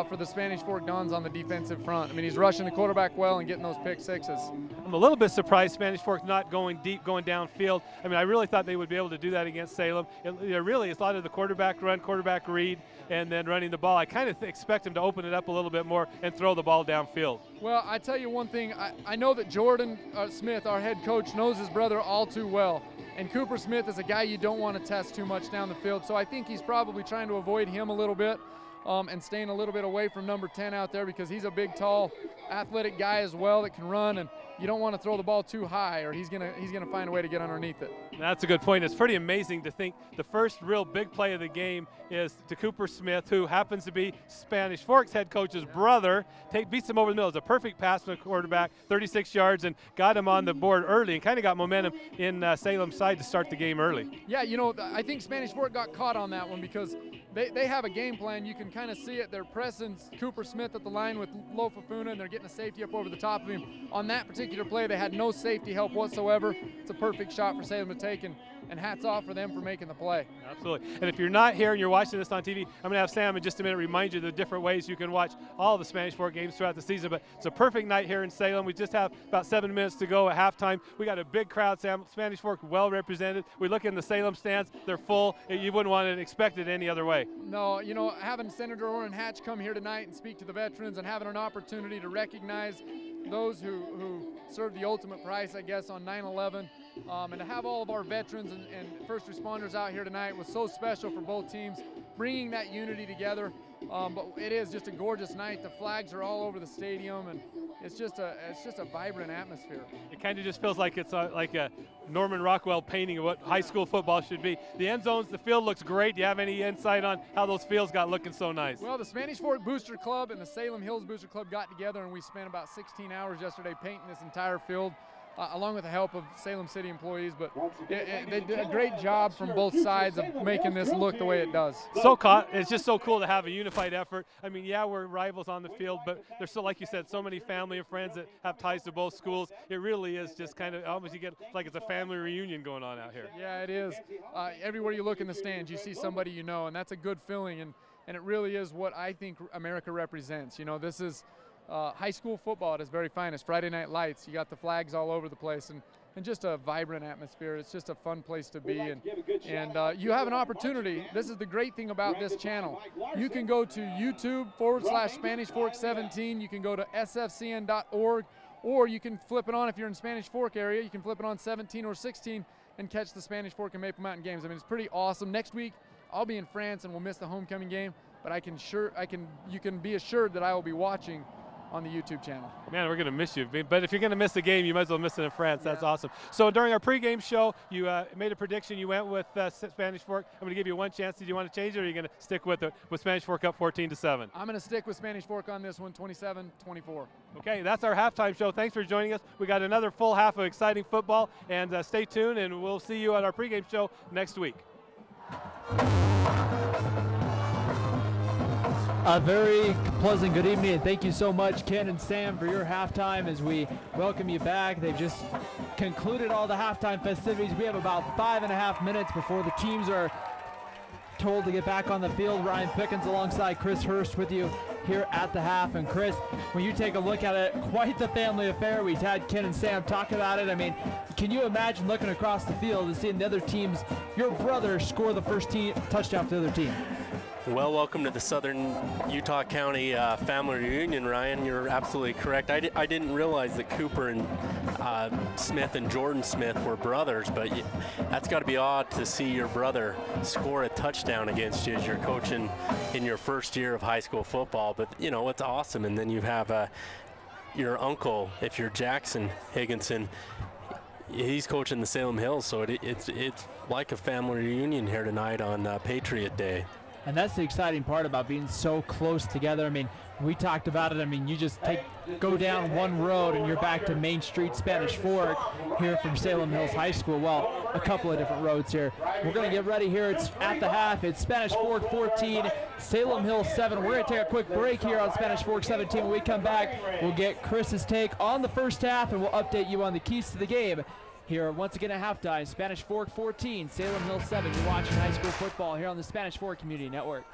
for the Spanish Fork Dons on the defensive front. I mean, he's rushing the quarterback well and getting those pick 6s. I'm a little bit surprised Spanish Fork not going deep, going downfield. I mean, I really thought they would be able to do that against Salem. Really, it's a lot of the quarterback run, quarterback read, and then running the ball. I kind of expect him to open it up a little bit more and throw the ball downfield. Well, I tell you one thing. I know that Jordan Smith, our head coach, knows his brother all too well. And Cooper Smith is a guy you don't want to test too much down the field. So I think he's probably trying to avoid him a little bit and staying a little bit away from number 10 out there because he's a big, tall, athletic guy as well that can run. And you don't want to throw the ball too high, or he's gonna find a way to get underneath it. That's a good point. It's pretty amazing to think the first real big play of the game is to Cooper Smith, who happens to be Spanish Fork's head coach's brother. Beats him over the middle. It's a perfect pass from the quarterback, 36 yards, and got him on the board early and kind of got momentum in Salem's side to start the game early. Yeah, you know, I think Spanish Fork got caught on that one because they have a game plan. You can kind of see it. They're pressing Cooper Smith at the line with Lo Fafuna, and they're getting a safety up over the top of him. On that particular play, they had no safety help whatsoever. It's a perfect shot for Salem to take, and hats off for them for making the play. Absolutely. And if you're not here and you're watching this on TV, I'm going to have Sam in just a minute remind you of the different ways you can watch all the Spanish Fork games throughout the season. But it's a perfect night here in Salem. We just have about 7 minutes to go at halftime. We got a big crowd, Sam. Spanish Fork well represented. We look in the Salem stands. They're full. You wouldn't want to expect it any other way. No, you know, having Senator Orrin Hatch come here tonight and speak to the veterans and having an opportunity to recognize those who served the ultimate price, I guess, on 9/11, and to have all of our veterans and first responders out here tonight was so special for both teams, bringing that unity together. But it is just a gorgeous night. The flags are all over the stadium, and it's just a vibrant atmosphere. It kind of just feels like it's like a Norman Rockwell painting of what high school football should be. The end zones, the field looks great. Do you have any insight on how those fields got looking so nice? Well, the Spanish Fork Booster Club and the Salem Hills Booster Club got together, and we spent about 16 hours yesterday painting this entire field, along with the help of Salem City employees. But they did a great job from both sides of making this look the way it does. It's just so cool to have a unified effort. I mean, yeah, we're rivals on the field, but there's so, like you said, so many family and friends that have ties to both schools. It really is just kind of almost you get like it's a family reunion going on out here. Yeah, it is. Everywhere you look in the stands, you see somebody you know, and that's a good feeling. And it really is what I think America represents. You know, this is high school football at its very finest. Friday Night Lights, you got the flags all over the place, and just a vibrant atmosphere. It's just a fun place to be, and you have an opportunity. This is the great thing about this channel. You can go to YouTube/Spanish Fork 17. You can go to sfcn.org, or you can flip it on if you're in Spanish Fork area. You can flip it on 17 or 16 and catch the Spanish Fork and Maple Mountain games. I mean, it's pretty awesome. Next week, I'll be in France and we'll miss the homecoming game, but you can be assured that I will be watching on the YouTube channel. Man, we're going to miss you. But if you're going to miss the game, you might as well miss it in France. That's awesome. So during our pregame show, you made a prediction. You went with Spanish Fork. I'm going to give you one chance. Did you want to change it, or are you going to stick with it with Spanish Fork up 14-7? I'm going to stick with Spanish Fork on this one, 27-24. Okay, that's our halftime show. Thanks for joining us. We got another full half of exciting football, and stay tuned, and we'll see you at our pregame show next week. A very pleasant good evening, and thank you so much, Ken and Sam, for your halftime as we welcome you back. They've just concluded all the halftime festivities. We have about 5.5 minutes before the teams are told to get back on the field. Ryan Pickens alongside Chris Hurst with you here at the half. And Chris, when you take a look at it, quite the family affair. We've had Ken and Sam talk about it. I mean, can you imagine looking across the field and seeing the other teams, your brother score the first touchdown for the other team? Well, welcome to the Southern Utah County family reunion, Ryan. You're absolutely correct. I didn't realize that Cooper and Smith and Jordan Smith were brothers, but that's got to be odd to see your brother score a touchdown against you as you're coaching in your first year of high school football. But, you know, it's awesome. And then you have your uncle, if you're Jackson Higginson, he's coaching the Salem Hills, so it's like a family reunion here tonight on Patriot Day. And that's the exciting part about being so close together. I mean, we talked about it. I mean, you just go down one road and you're back to Main Street, Spanish Fork, here from Salem Hills High School. Well, a couple of different roads here. We're going to get ready here. It's at the half. It's Spanish Fork 14, Salem Hills 7. We're going to take a quick break here on Spanish Fork 17. When we come back, we'll get Chris's take on the first half, and we'll update you on the keys to the game. Here, once again at halftime, Spanish Fork 14, Salem Hills 7. You're watching high school football here on the Spanish Fork Community Network.